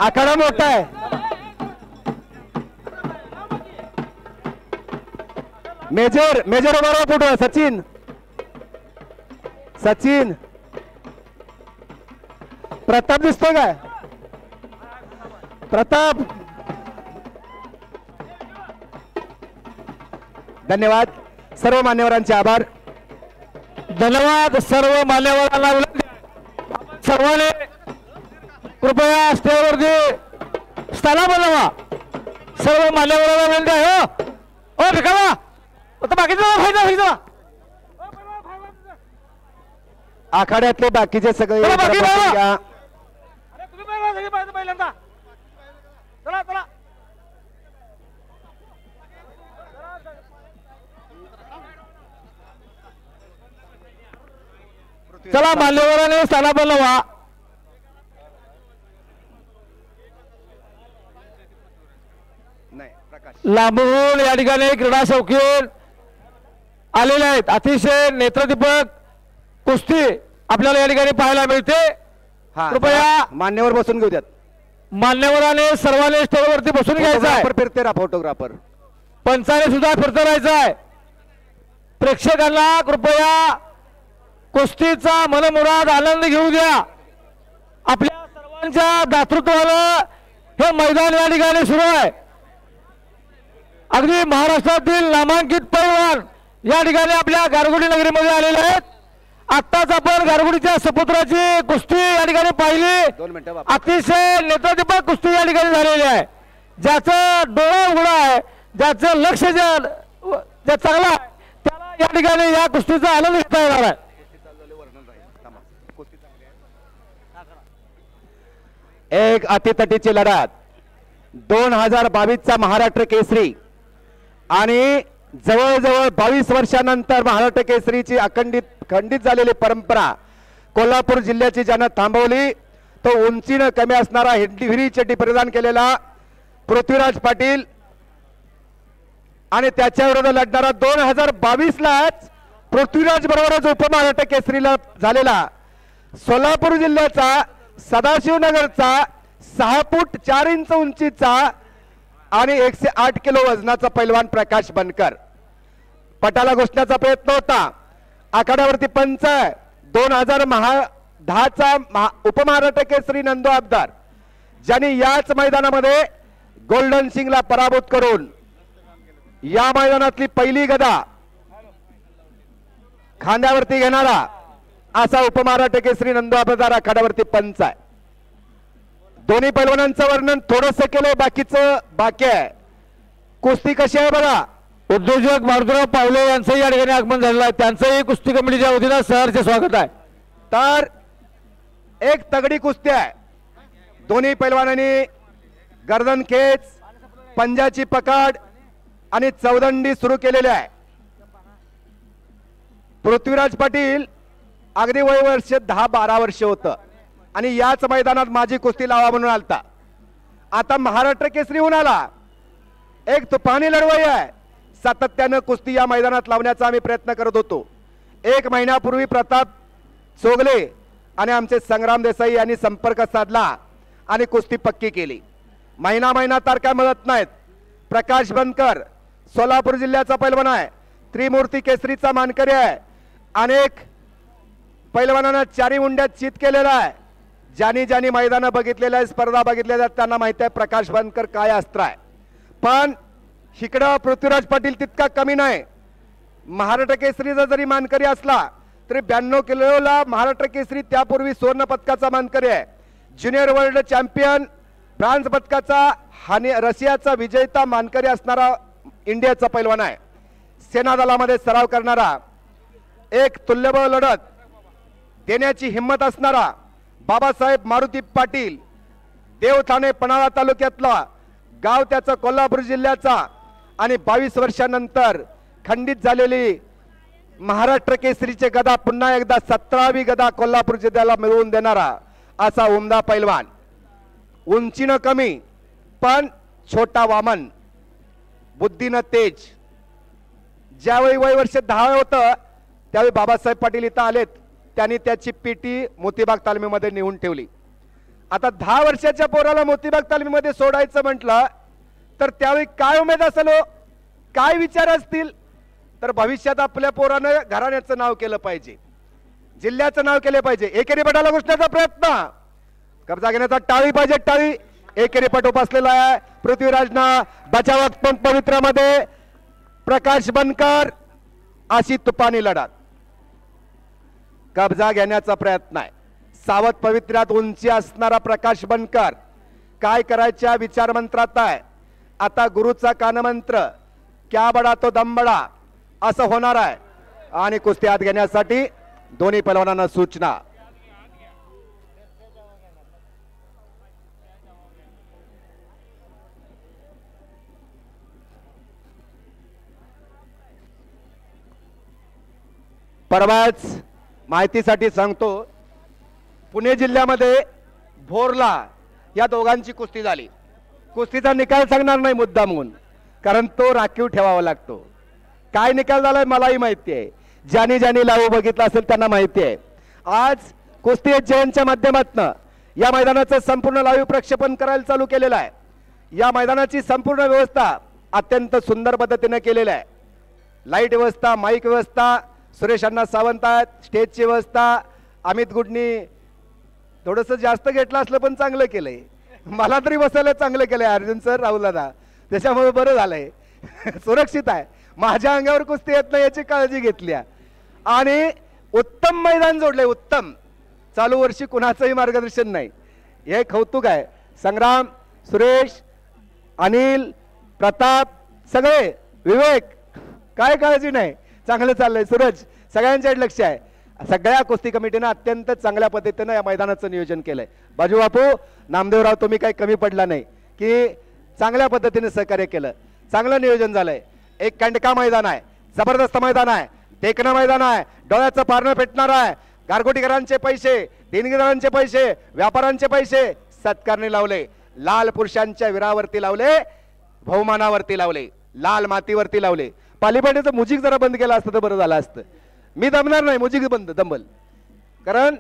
आखाडा मोठा आहे. Major major उभा राहा पुढं. सचिन सचिन प्रताप दिसतोय काय? प्रताप धन्यवाद. सर्व मान्यवरांचे आभार. धन्यवाद सर्व मान्यवरांना. सर्वांनी कृपया स्टेजवरती स्थाना बनवा. सर्व मान्यवरांना विनंती आहे. हो ठिकाणा आता बाकीचं आखाड्यातले बाकीचे सगळे पहिल्यांदा चला मान्यवरांनी स्थाना बनवा. लांबून या ठिकाणी क्रीडा शौकीन आलेले आहेत. अतिशय नेत्रदीपक कुस्ती आपल्याला या ठिकाणी पाहायला मिळते. कृपया मान्यवर बसून घेऊ द्यात. मान्यवराने सर्वांनी स्टेजवरती बसून घ्यायचं आहे. फिरते राहा फोटोग्राफर. पंचाने सुद्धा फिरत राहायचं आहे. प्रेक्षकांना कृपया कुस्तीचा मनमुराद आनंद घेऊ द्या. आपल्या सर्वांच्या दातृत्वानं हे मैदान या ठिकाणी सुरू आहे. अगदी महाराष्ट्रातील नामांकित पैलवान या ठिकाणी आपल्या गारगोडी नगरीमध्ये आलेले आहेत. आत्ताच आपण गारगोडीच्या सपुत्राची कुस्ती या ठिकाणी पाहिली. अतिशय नेत्रदीपक कुस्ती या ठिकाणी झालेली आहे. ज्याचं डोळा उघडा आहे, ज्याचं लक्ष ज्या चांगलं आहे त्याला या ठिकाणी या कुस्तीचा आनंद घेता येणार आहे. एक अतितटीची लढत 2022चा महाराष्ट्र केसरी आणि जवळजवळ 22 वर्षानंतर महाराष्ट्र केसरीची खंडित झालेली परंपरा कोल्हापूर जिल्ह्याची ज्यानं थांबवली तो उंचीनं कमी असणारा हिरवी चड्डी परिधान केलेला पृथ्वीराज पाटील आणि त्याच्या विरोधात लढणारा 2022लाच पृथ्वीराज बरोबरच उपमहाराष्ट्र केसरीला झालेला सोलापूर जिल्ह्याचा सदाशिवनगरचा 6 फूट 4 इंच उंचीचा आणि 108 किलो वजनाचा पैलवान प्रकाश बनकर. पटाला घोषण्याचा प्रयत्न होता. आखाड्यावरती पंच 2010चा उपमहाराष्ट्र केसरी नंदू आबदार ज्यांनी याच मैदानामध्ये गोल्डन सिंगला पराभूत करून या मैदानातली पहिली गदा खांद्यावरती घेणारा असा उपमहाराष्ट्र केसरी नंदू आबदार आखाड्यावरती पंच आहे. दोन्ही पैलवानांचं वर्णन थोडंसं केलं, बाकीचं बाकी आहे. कुस्ती कशी आहे बघा. उद्योजक मारुतीराव पावले यांचंही या ठिकाणी आगमन झालेलं आहे. त्यांचंही कुस्ती कमिटीच्या वतीनं सहर्ष स्वागत आहे. तर एक तगडी कुस्ती आहे. दोन्ही पैलवानांनी गर्दन खेच, पंजाची पकड आणि चौदंडी सुरू केलेली आहे. पृथ्वीराज पाटील अगदी वय वर्ष 10-12 वर्ष होतं आणि याच मैदानात माझी कुस्ती लावा म्हणून आलता. आता महाराष्ट्र केसरी होऊन आला. एक तुफानी लढवई आहे. सातत्यानं कुस्ती या मैदानात लावण्याचा आम्ही प्रयत्न करत होतो. 1 महिन्यापूर्वी प्रताप चोगले आणि आमचे संग्राम देसाई यांनी संपर्क साधला आणि कुस्ती पक्की केली. महिना तारखा मिळत नाहीत. प्रकाश बनकर सोलापूर जिल्ह्याचा पैलवान आहे. त्रिमूर्ती केसरीचा मानकरी आहे. अनेक पैलवानांना 4 मुंड्यात चित केलेला आहे. ज्यांनी मैदान बघितलेलं आहे, स्पर्धा बघितलेल्या आहेत त्यांना माहिती आहे प्रकाश बनकर काय अस्त्र आहे. पण इकडं पृथ्वीराज पाटील तितका कमी नाही. महाराष्ट्र केसरीचा जरी मानकरी असला तरी 92 किलोला महाराष्ट्र केसरी त्यापूर्वी स्वर्ण पदकाचा मानकरी आहे. ज्युनियर वर्ल्ड चॅम्पियन ब्रॉन्झ पदकाचा रशियाचा विजेता मानकरी असणारा इंडियाचा पैलवान आहे. सेना दलामध्ये सराव करणारा, एक तुल्यबळ लढत देण्याची हिंमत असणारा बाबासाहेब मारुती पाटील, देवठाणे पन्हाळा तालुक्यातला गाव त्याचा कोल्हापूर जिल्ह्याचा आणि 22 वर्षानंतर खंडित झालेली महाराष्ट्र केसरीचे गदा पुन्हा एकदा 17वी गदा कोल्हापूर जिल्ह्याला मिळवून देणारा असा उमदा पैलवान. उंचीनं कमी पण छोटा वामन, बुद्धीनं तेज. ज्यावेळी वय वर्ष 10 होतं त्यावेळी बाबासाहेब पाटील इथं आलेत. त्यांनी त्याची पेटी मोतीबाग तालमीमध्ये नेऊन ठेवली आता 10 वर्षाच्या पोराला मोतीबाग तालमीमध्ये सोडायचं म्हटलं तर त्यावेळी काय उमेद असेल हो? काय विचार असतील? तर भविष्यात आपल्या पोरानं घराण्याचं नाव केलं पाहिजे, जिल्ह्याचं नाव केलं पाहिजे. एकेरी पटाला घुसण्याचा प्रयत्न, कब्जा घेण्याचा टाळी पाहिजे, टाळी. एकेरी पट उपसलेला आहे. पृथ्वीराजना बचावात पण पवित्रामध्ये प्रकाश बनकर अशी तुपानी लढत, कब्जा घेण्याचा प्रयत्न आहे. सावध पवित्र्यात उंची असणारा प्रकाश बनकर काय करायच्या विचार मंत्रात आहे. आता गुरुचा कानमंत्र क्या बडा तो दमबडा असं होणार आहे. आणि कुस्ती हात घेण्यासाठी दोन्ही पहलवानांना सूचना. परवाच माहितीसाठी सांगतो, पुणे जिल्ह्यामध्ये भोरला या दोघांची कुस्ती झाली. कुस्तीचा निकाल सांगणार नाही मुद्दामून, कारण तो राखीव ठेवावा लागतो. काय निकाल झालाय मलाही माहिती आहे, ज्यांनी ज्यांनी लावू बघितला असेल त्यांना माहिती आहे. आज कुस्ती जयंतच्या माध्यमातून या मैदानाचं संपूर्ण लाईव्ह प्रक्षेपण करायला चालू केलेलं आहे. या मैदानाची संपूर्ण व्यवस्था अत्यंत सुंदर पद्धतीने केलेली आहे. लाईट व्यवस्था, माईक व्यवस्था, सुरेश अण्णा सावंत आहेत, स्टेजची व्यवस्था. अमित गुडनी थोडंसं जास्त घेतलं असलं पण चांगलं केलंय, मला तरी बसायला चांगलं केलंय. अर्जुन सर, राहुल दादा, त्याच्यामुळे बरं झालंय. सुरक्षित आहे, माझ्या अंगावर कुस्ती येत नाही याची काळजी घेतली आणि उत्तम मैदान जोडले. उत्तम. चालू वर्षी कुणाचंही मार्गदर्शन नाही, हे कौतुक आहे. संग्राम, सुरेश, अनिल, प्रताप, सगळे, विवेक, काय काळजी नाही, चांगलं चाललंय. सूरज, सगळ्यांच्या लक्ष आहे. सगळ्या कुस्ती कमिटीनं अत्यंत चांगल्या पद्धतीनं या मैदानाचं नियोजन केलंय. बाजू बापू, नामदेवराव, तुम्ही काही कमी पडला नाही की चांगल्या पद्धतीने सहकार्य केलं, चांगलं नियोजन झालंय. एक कंडका मैदान आहे, जबरदस्त मैदान आहे, टेकणं मैदान आहे, डोळ्याचं पारणं पेटणार आहे. गारगोटीकरांचे पैसे, देणगीदारांचे पैसे, व्यापाऱ्यांचे पैसे सत्कारने लावले. लाल पुरुषांच्या वीरावरती लावले, बहुमानावरती लावले, लाल मातीवरती लावले. पालीपाटीचं मुजिक जरा बंद केलं असतं तर बरं झालं असतं. मी दमणार नाही, मुजिक बंद दंबल, कारण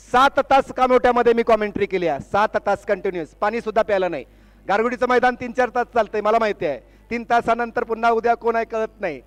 7 तास कामोट्यामध्ये मी कॉमेंट्री केली आहे. 7 तास कंटिन्युअस, पाणी सुद्धा प्यायला नाही. गारगोटीचं मैदान 3-4 तास चालतंय, मला माहिती आहे. 3 तासानंतर पुन्हा उद्या कोण आहे कळत नाही,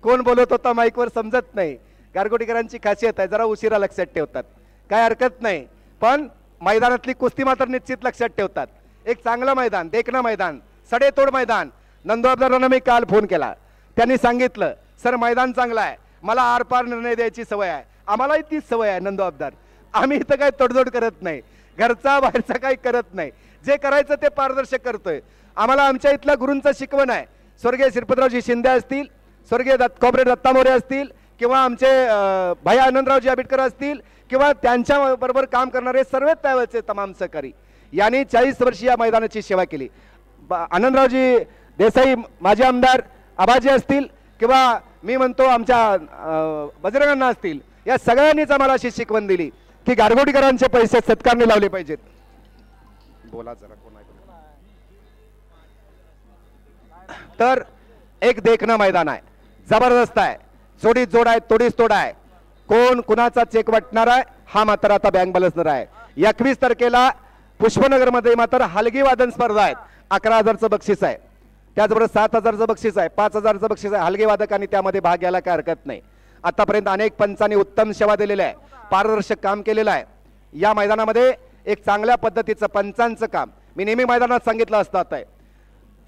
कोण बोलत होता माईकवर समजत नाही. गारगोटीकरांची खासियत आहे, जरा उशिरा लक्षात ठेवतात, काय हरकत नाही, पण मैदानातली कुस्ती मात्र निश्चित लक्षात ठेवतात. एक चांगलं मैदान, देखणं मैदान, सडेतोड मैदान. नंदू अब्दारांना मी काल फोन केला, त्यांनी सांगितलं सर मैदान चांगलं आहे, मला आरपार निर्णय द्यायची सवय आहे. आम्हालाही तीच सवय आहे नंदू अब्दार, आम्ही इथं काही तडजोड करत नाही, घरचा बाहेरचा काही करत नाही, जे करायचं ते पारदर्शक करतोय. आम्हाला आमच्या इथल्या गुरूंचं शिकवण आहे. स्वर्गीय श्रीपतरावजी शिंदे असतील, स्वर्गीय कॉम्रेड दत्ता मोरे असतील, किंवा आमचे भाई आनंदरावजी आबिटकर असतील, किंवा त्यांच्या बरोबर काम करणारे सर्व त्यावेळेचे तमाम सहकारी यांनी 40 वर्षी या मैदानाची सेवा केली. आनंदरावजी देसाई माजी आमदार आबाजी असतील, किंवा मी म्हणतो आमच्या बजरंगांना असतील, या सगळ्यांनीच आम्हाला अशी शिकवण दिली की गारगोटीकरांचे पैसे सत्कारने लावले पाहिजेत. बोला जरा कोण आहे. तर एक देखणं मैदान आहे, जबरदस्त आहे, जोडीत जोड आहे, तोडीस तोड आहे. कोण कुणाचा चेक वाटणार आहे हा मात्र आता बँक बॅलन्सर आहे. 21 तारखेला पुष्पनगरमध्ये मात्र हलगी वादन स्पर्धा आहेत. 11,000चं बक्षीस आहे, त्याचबरोबर 7,000चं बक्षीस आहे, 5,000चं बक्षीस आहे. हलगी वादकांनी त्यामध्ये भाग घ्यायला काय हरकत नाही. आतापर्यंत अनेक पंचांनी उत्तम सेवा दिलेली आहे, पारदर्शक काम केलेलं आहे. या मैदानामध्ये एक चांगल्या पद्धतीचं पंचांचं काम मी नेहमी मैदानात सांगितलं असतात आहे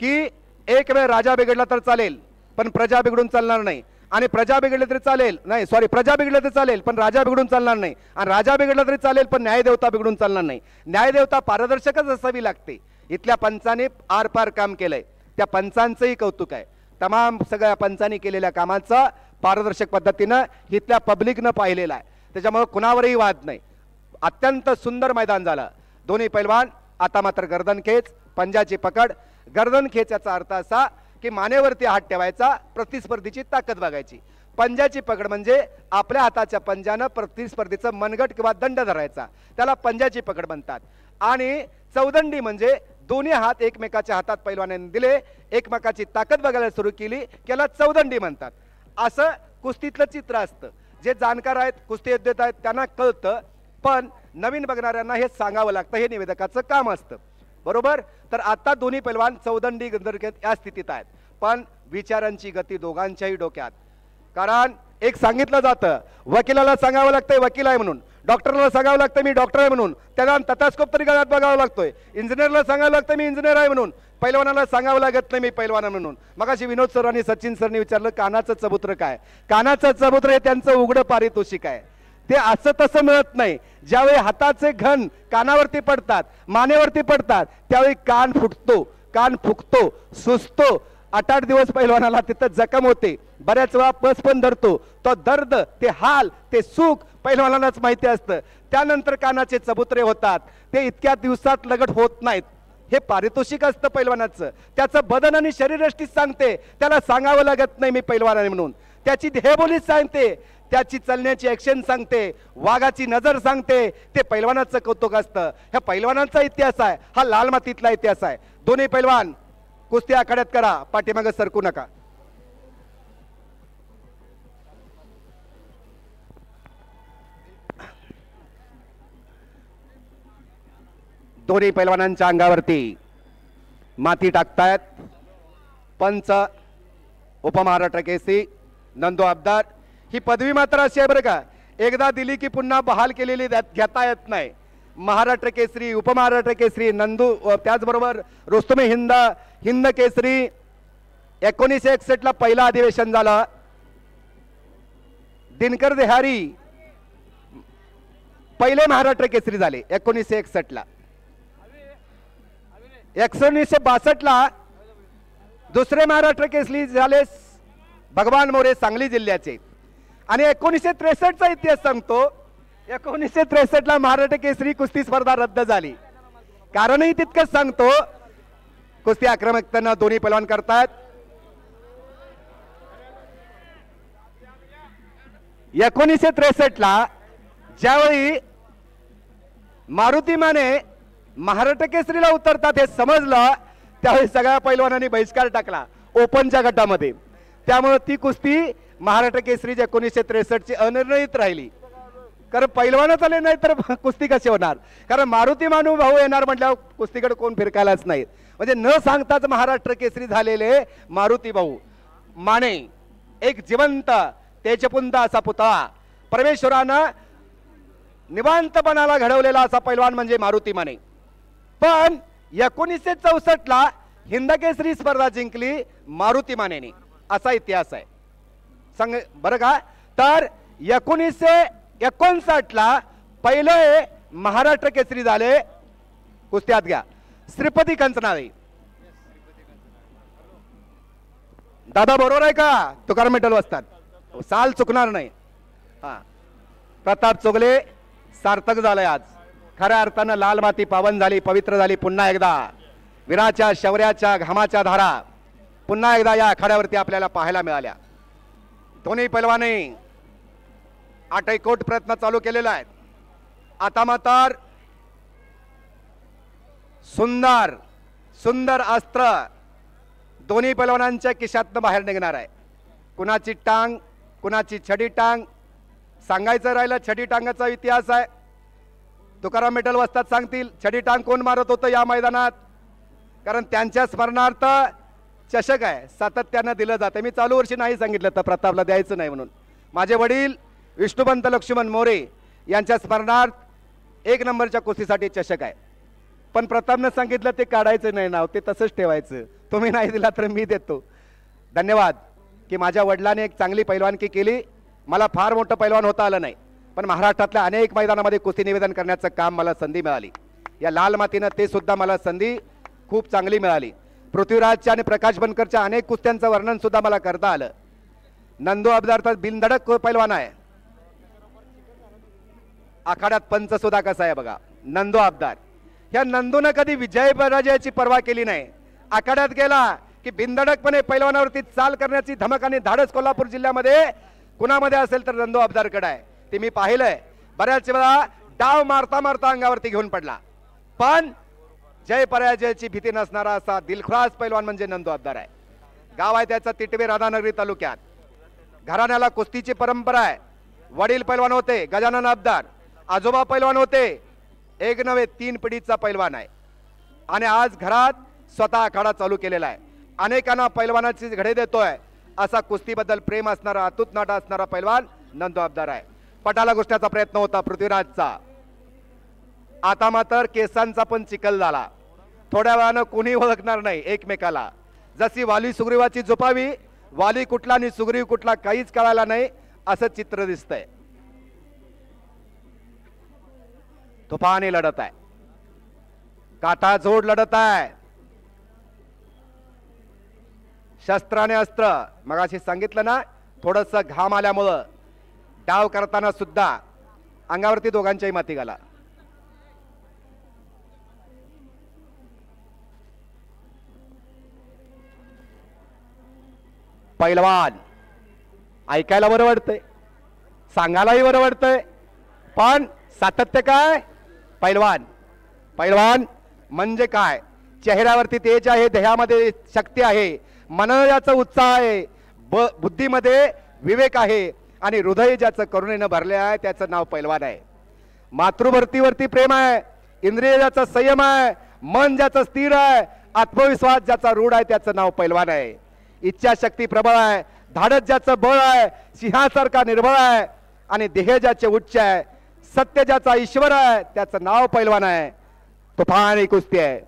की एक वेळ राजा बिघडला तर चालेल पण प्रजा बिघडून चालणार नाही, आणि प्रजा बिघडले तरी चालेल नाही, सॉरी, प्रजा बिघडले तरी चालेल पण राजा बिघडून चालणार नाही, आणि राजा बिघडला तरी चालेल पण न्यायदेवता बिघडून चालणार नाही. न्यायदेवता पारदर्शकच असावी लागते. इथल्या पंचांनी आरपार काम केलंय, त्या पंचांचंही कौतुक आहे. तमाम सगळ्या पंचांनी केलेल्या कामाचा पारदर्शक पद्धतीनं इथल्या पब्लिकनं पाहिलेला आहे, त्याच्यामुळे कुणावरही वाद नाही. अत्यंत सुंदर मैदान झालं. दोन्ही पैलवान आता मात्र गर्दनखेच, पंजाची पकड. गर्दनखेच याचा अर्थ असा की मानेवरती हात ठेवायचा, प्रतिस्पर्धीची ताकद बघायची. पंजाची पकड म्हणजे आपल्या हाताच्या पंजानं प्रतिस्पर्धीचं मनगट किंवा दंड धरायचा, त्याला पंजाची पकड म्हणतात. आणि चौदंडी म्हणजे दोन्ही हात एकमेकाच्या हातात पैलवानांनी दिले, एकमेकाची ताकद बघायला सुरू केली, त्याला चौदंडी म्हणतात. असं कुस्तीतलं चित्र असतं. जे जाणकार आहेत, कुस्ती योद्धे आहेत त्यांना कळतं, पण नवीन बघणाऱ्यांना हे सांगावं लागतं, हे निवेदकाचं काम असतं, बरोबर. तर आता दोन्ही पैलवान चौदंडी गंधर्व या स्थितीत आहेत, पण विचारांची गती दोघांच्याही डोक्यात. कारण एक सांगितलं जातं, वकिलाला सांगावं लागतंय वकील आहे म्हणून, डॉक्टरला सांगावं लागतं मी डॉक्टर आहे म्हणून, त्याला तथास्कोप तरी गळ्यात बघावं लागतोय, इंजिनियरला सांगावं लागतं मी इंजिनियर आहे म्हणून, पैलवानाला सांगावं लागत नाही मी पैलवान म्हणून. मगाशी विनोद सर आणि सचिन सरनी विचारलं कानाचं चबुत्र काय. कानाचं चबुत्र हे त्यांचं उघडं पारितोषिक आहे, ते असं तसं मिळत नाही. ज्यावेळी हाताचे घन कानावरती पडतात, मानेवरती पडतात, त्यावेळी कान फुटतो, कान फुकतो, सुजतो. 8-8 दिवस पैलवानाला तिथं जखम होते, बऱ्याच वेळा पस पण धरतो. तो दर्द, ते हाल, ते सुख पैलवानालाच माहिती असतं. त्यानंतर कानाचे चबुत्रे होतात, ते इतक्या दिवसात लगट होत नाहीत. हे पारितोषिक असतं पैलवानाचं, त्याचं बदन आणि शरीरयष्टी सांगते, त्याला सांगावं लागत नाही मी पैलवान आहे म्हणून. त्याची देहबोली सांगते, त्याची चलण्याची ऍक्शन सांगते, वाघाची नजर सांगते. ते पैलवानाचं कौतुक असतं. ह्या पैलवानांचा इतिहास आहे, हा लाल मातीतला इतिहास आहे. दोन्ही पैलवान कुस्ती आखाड्यात करा, पाठीमागे सरकू नका. दोन्ही पैलवानांच्या अंगावरती माती टाकतायत. पंच उपमहाराष्ट्र केसरी नंदू अब्दार. ही पदवी मात्र अशी आहे बरं का, एकदा दिली की पुन्हा बहाल केलेली घेता येत नाही. महाराष्ट्र केसरी, उपमहाराष्ट्र केसरी नंदू, त्याचबरोबर रुस्तमे हिंद केसरी 1961 ला पहिलं अधिवेशन झालं. दिनकर देहारी पहिले महाराष्ट्र केसरी झाले 1961 ला. 1962 ला दुसरे महाराष्ट्र केसरी झाले भगवान मोरे सांगली जिल्ह्याचे. आणि 1963 चा इतिहास सांगतो, 1963 ला महाराष्ट्र केसरी कुस्ती स्पर्धा रद्द झाली. कारणही तितकंच सांगतो, कुस्ती आक्रमकतेनं दोन्ही पैलवान करतात. 1963 ला ज्यावेळी मारुती माने महाराष्ट्र केसरीला उतरतात हे समजलं, त्यावेळी सगळ्या पैलवानांनी बहिष्कार टाकला ओपनच्या गटामध्ये. त्यामुळे ती कुस्ती महाराष्ट्र केसरी 1963 ची अनिर्णित राहिली. कारण पैलवानच आले नाही तर कुस्ती कशी होणार. कारण मारुती मानू भाऊ येणार म्हटल्यावर कुस्तीकडे कोण फिरकायलाच नाही. म्हणजे न सांगताच महाराष्ट्र केसरी झालेले मारुती भाऊ माने एक जिवंत तेजपुंज असा पुतळा, परमेश्वरानं निवांतपणाला घडवलेला असा पैलवान म्हणजे मारुती माने. पण 1964 ला हिंद केसरी स्पर्धा जिंकली मारुती मानेने, असा इतिहास आहे सांग बरं का. तर 1959 ला पहिले महाराष्ट्र केसरी झाले, कुस्त्यात घ्या, श्रीपती कंचनाळे. दादा बरोबर आहे का, तुकाराम मेटल वाजतात, साल चुकणार नाही. हा, प्रताप चोगले सार्थक झालंय आज. खऱ्या अर्थानं लाल माती पावन झाली, पवित्र झाली. पुन्हा एकदा वीराच्या शौर्याच्या घामाच्या धारा पुन्हा एकदा या आखाड्यावरती आपल्याला पाहायला मिळाल्या. दोन्ही पैलवानी आटैकोट प्रयत्न चालू केलेला आहे. आता मात्र सुंदर सुंदर अस्त्र दोन्ही पैलवानांच्या खिशातनं बाहेर निघणार आहे. कुणाची टांग, कुणाची छडी टांग. सांगायचं राहिलं छडी टांगाचा इतिहास आहे. तुकाराम मेटल वस्ताद सांगतील छडी टांग कोण मारत होतं या मैदानात. कारण त्यांच्या स्मरणार्थ चषक आहे, सातत्यानं दिलं जातं. मी चालू वर्षी नाही सांगितलं तर प्रतापला द्यायचं नाही म्हणून. माझे वडील विष्णुपंत लक्ष्मण मोरे यांच्या स्मरणार्थ 1 नंबरच्या कुस्तीसाठी चषक आहे. पण प्रतापनं सांगितलं ते काढायचं नाही नाव, ते तसंच ठेवायचं. तुम्ही नाही दिला तर मी देतो. धन्यवाद की माझ्या वडिलांनी एक चांगली पैलवानकी केली. मला फार मोठं पैलवान होता आलं नाही, पण महाराष्ट्रातल्या अनेक मैदानामध्ये कुस्ती निवेदन करण्याचं काम मला संधी मिळाली. या लाल मातीनं ते सुद्धा मला संधी खूप चांगली मिळाली. पृथ्वीराजच्या आणि प्रकाश बनकरच्या अनेक कुस्त्यांचं वर्णन सुद्धा मला करता आलं. नंदू अब्दार तर बिनधडक पैलवान आहे. आखाड्यात पंच सुद्धा कसा आहे बघा, नंदू अब्दार. ह्या नंदूनं कधी विजय पराजयाची पर्वा केली नाही. आखाड्यात गेला की बिनधडकपणे पैलवानावरती चाल करण्याची धमक आणि धाडस कोल्हापूर जिल्ह्यामध्ये कुणामध्ये असेल तर नंदू अब्दारकडे आहे. ते मी पाहिलंय. बऱ्याच वेळा डाव मारता मारता अंगावरती घेऊन पडला, पण जय पराजयाची भीती नसणारा असा दिलखुलास पैलवान म्हणजे नंदू अब्दार आहे. गाव आहे त्याचा तिटवे राधानगरी तालुक्यात. घराण्याला कुस्तीची परंपरा आहे. वडील पैलवान होते गजानन अब्दार, आजोबा पैलवान होते, एक नव्हे 3 पिढीचा पैलवान आहे आणि आज घरात स्वतः आखाडा चालू केलेला आहे. अनेकांना पैलवानाची घडे देतोय. असा कुस्तीबद्दल प्रेम असणारा, अतूट नाटा असणारा पैलवान नंदू अब्दार आहे. पटाला घुसण्याचा प्रयत्न होता पृथ्वीराजचा. आता मात्र केसांचा पण चिखल झाला. थोड्या वेळानं कोणी ओळखणार नाही एकमेकाला. जशी वाली सुग्रीवाची झोपावी, वाली कुठला आणि सुग्रीव कुठला काहीच कळायला नाही असं चित्र दिसतंय. तुफानी लढत आहे, काटा जोड लढत आहे. शस्त्राने अस्त्र. मगाशी सांगितलं ना, थोडस घाम आल्यामुळं डाव करताना सुद्धा अंगावरती दोघांच्याही माती घाला. पैलवान ऐकायला बरं वाटतंय, सांगायलाही बरं वाटतंय, पण सातत्य काय? पैलवान. पैलवान म्हणजे काय? चेहऱ्यावरती तेज आहे, देहामध्ये शक्ती आहे, मनाचा उत्साह आहे, बुद्धीमध्ये विवेक आहे आणि हृदय ज्याचं करुणेनं भरले आहे त्याचं नाव पैलवान आहे. मातृभूतीवरती प्रेम आहे, इंद्रिय ज्याचा संयम आहे, मन ज्याचं स्थिर आहे, आत्मविश्वास ज्याचा रूढ आहे त्याचं नाव पैलवान आहे. इच्छाशक्ती प्रबळ आहे, धाडस ज्याचं बळ आहे, सिंहासारखा निर्बळ आहे आणि देह ज्याचे उच्च आहे, सत्य ज्याचा ईश्वर आहे त्याचं नाव पैलवान आहे. तुफानी कुस्ती आहे,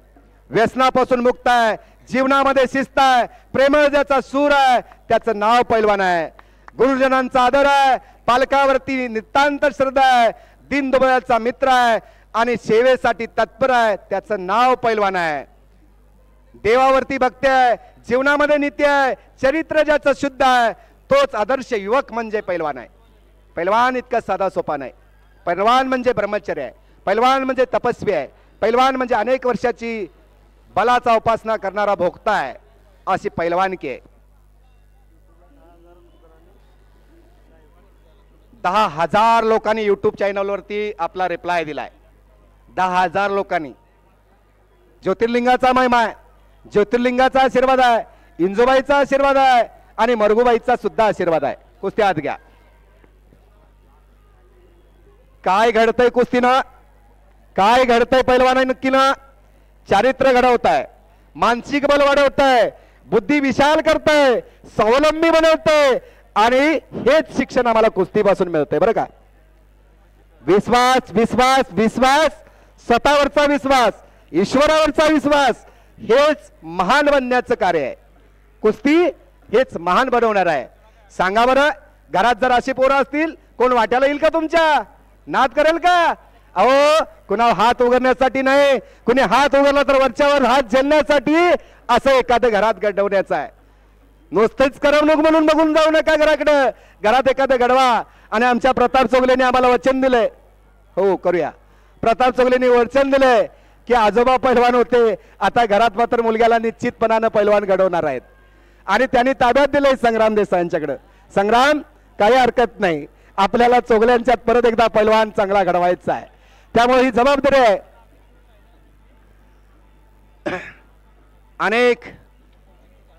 व्यसनापासून मुक्त आहे, जीवनामध्ये शिस्त आहे, प्रेम ज्याचा सूर आहे त्याचं नाव पैलवान आहे. गुरुजनांचा आदर आहे, पालकावरती नितांत श्रद्धा आहे, दीनदुबळ्याचा मित्र आहे आणि सेवेसाठी तत्पर आहे त्याचं नाव पैलवान आहे. देवावरती भक्ती आहे, जीवनामध्ये नित्य आहे, चरित्र ज्याचं शुद्ध आहे तोच आदर्श युवक म्हणजे पैलवान आहे. पैलवान इतका साधा सोपा नाही. पैलवान म्हणजे ब्रह्मचर्य आहे, पैलवान म्हणजे तपस्वी आहे, पैलवान म्हणजे अनेक वर्षाची बलाचा उपासना करणारा भोक्ता आहे. अशी पैलवानकी आहे. 10,000 लोकांनी युट्यूब चॅनलवरती आपला रिप्लाय दिलाय. 10,000 लोकांनी. ज्योतिर्लिंगाचा महिमा आहे, ज्योतिर्लिंगाचा आशीर्वाद आहे, इंजोबाईचा आशीर्वाद आहे आणि मरगुबाईचा सुद्धा आशीर्वाद आहे. कुस्ती हात घ्या. काय घडतंय कुस्तीनं? काय घडतंय पैलवाना नक्की ना? चारित्र्य घडवत आहे, मानसिक बल वाढवत आहे, बुद्धी विशाल करताय, स्वावलंबी बनवतंय आणि हेच शिक्षण आम्हाला कुस्तीपासून मिळतंय बरं का. विश्वास विश्वास विश्वास, स्वतःवरचा विश्वास, ईश्वरावरचा विश्वास, हेच महान बनण्याचं कार्य आहे. कुस्ती हेच महान बनवणार आहे. सांगा बरं, घरात जर अशी पोरं असतील कोण वाट्याला येईल का तुमच्या? नाद करेल का? अहो, कुणा हात उघडण्यासाठी नाही, कुणी हात उघडला तर वरच्यावर हात झेलण्यासाठी असं एखादं घरात घडवण्याचं आहे. नुसतेच करमणूक म्हणून बघून जाऊ नका घराकडं. घरात एखादं घडवा. आणि आमच्या प्रताप चोगलेने आम्हाला वचन दिलंय, हो करूया. प्रताप चोगलेने वचन दिलंय की आजोबा पैलवान होते, आता घरात मात्र मुलग्याला निश्चितपणानं पैलवान घडवणार आहेत. आणि त्यांनी ताब्यात दिलंय संग्राम देसाईंच्याकडं. संग्राम, काही हरकत नाही, आपल्याला चोगल्यांच्यात परत एकदा पैलवान चांगला घडवायचा आहे, त्यामुळे ही जबाबदारी आहे. अनेक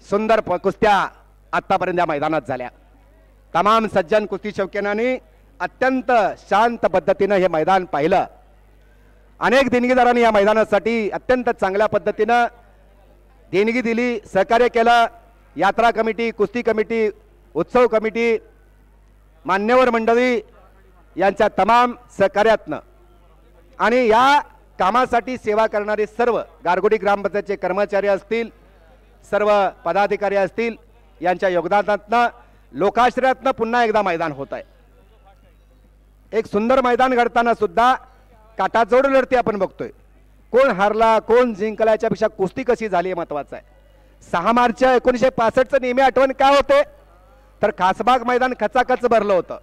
सुंदर कुस्त्या आतापर्यंत या मैदानात झाल्या. तमाम सज्जन कुस्ती शौकीनांनी अत्यंत शांत पद्धतीनं हे मैदान पाहिलं. अनेक देणगीदारांनी या मैदानासाठी अत्यंत चांगल्या पद्धतीनं देणगी दिली, सहकार्य केलं. यात्रा कमिटी, कुस्ती कमिटी, उत्सव कमिटी, मान्यवर मंडळी यांच्या तमाम सहकार्यातनं आणि या कामासाठी सेवा करणारे सर्व गारगोडी ग्रामपंचायतचे कर्मचारी असतील, सर्व पदाधिकारी असतील, यांच्या योगदानातनं लोकाश्रयातनं पुन्हा एकदा मैदान होत आहे. एक सुंदर मैदान घडताना सुद्धा काटाजोड लढती आपण बघतोय. कोण हारला कोण जिंकला याच्यापेक्षा कुस्ती कशी झाली हे महत्वाचं आहे. 6 मार्च 1965चं नेहमी आठवण काय होते तर खासबाग मैदान खचाखच भरलं होतं.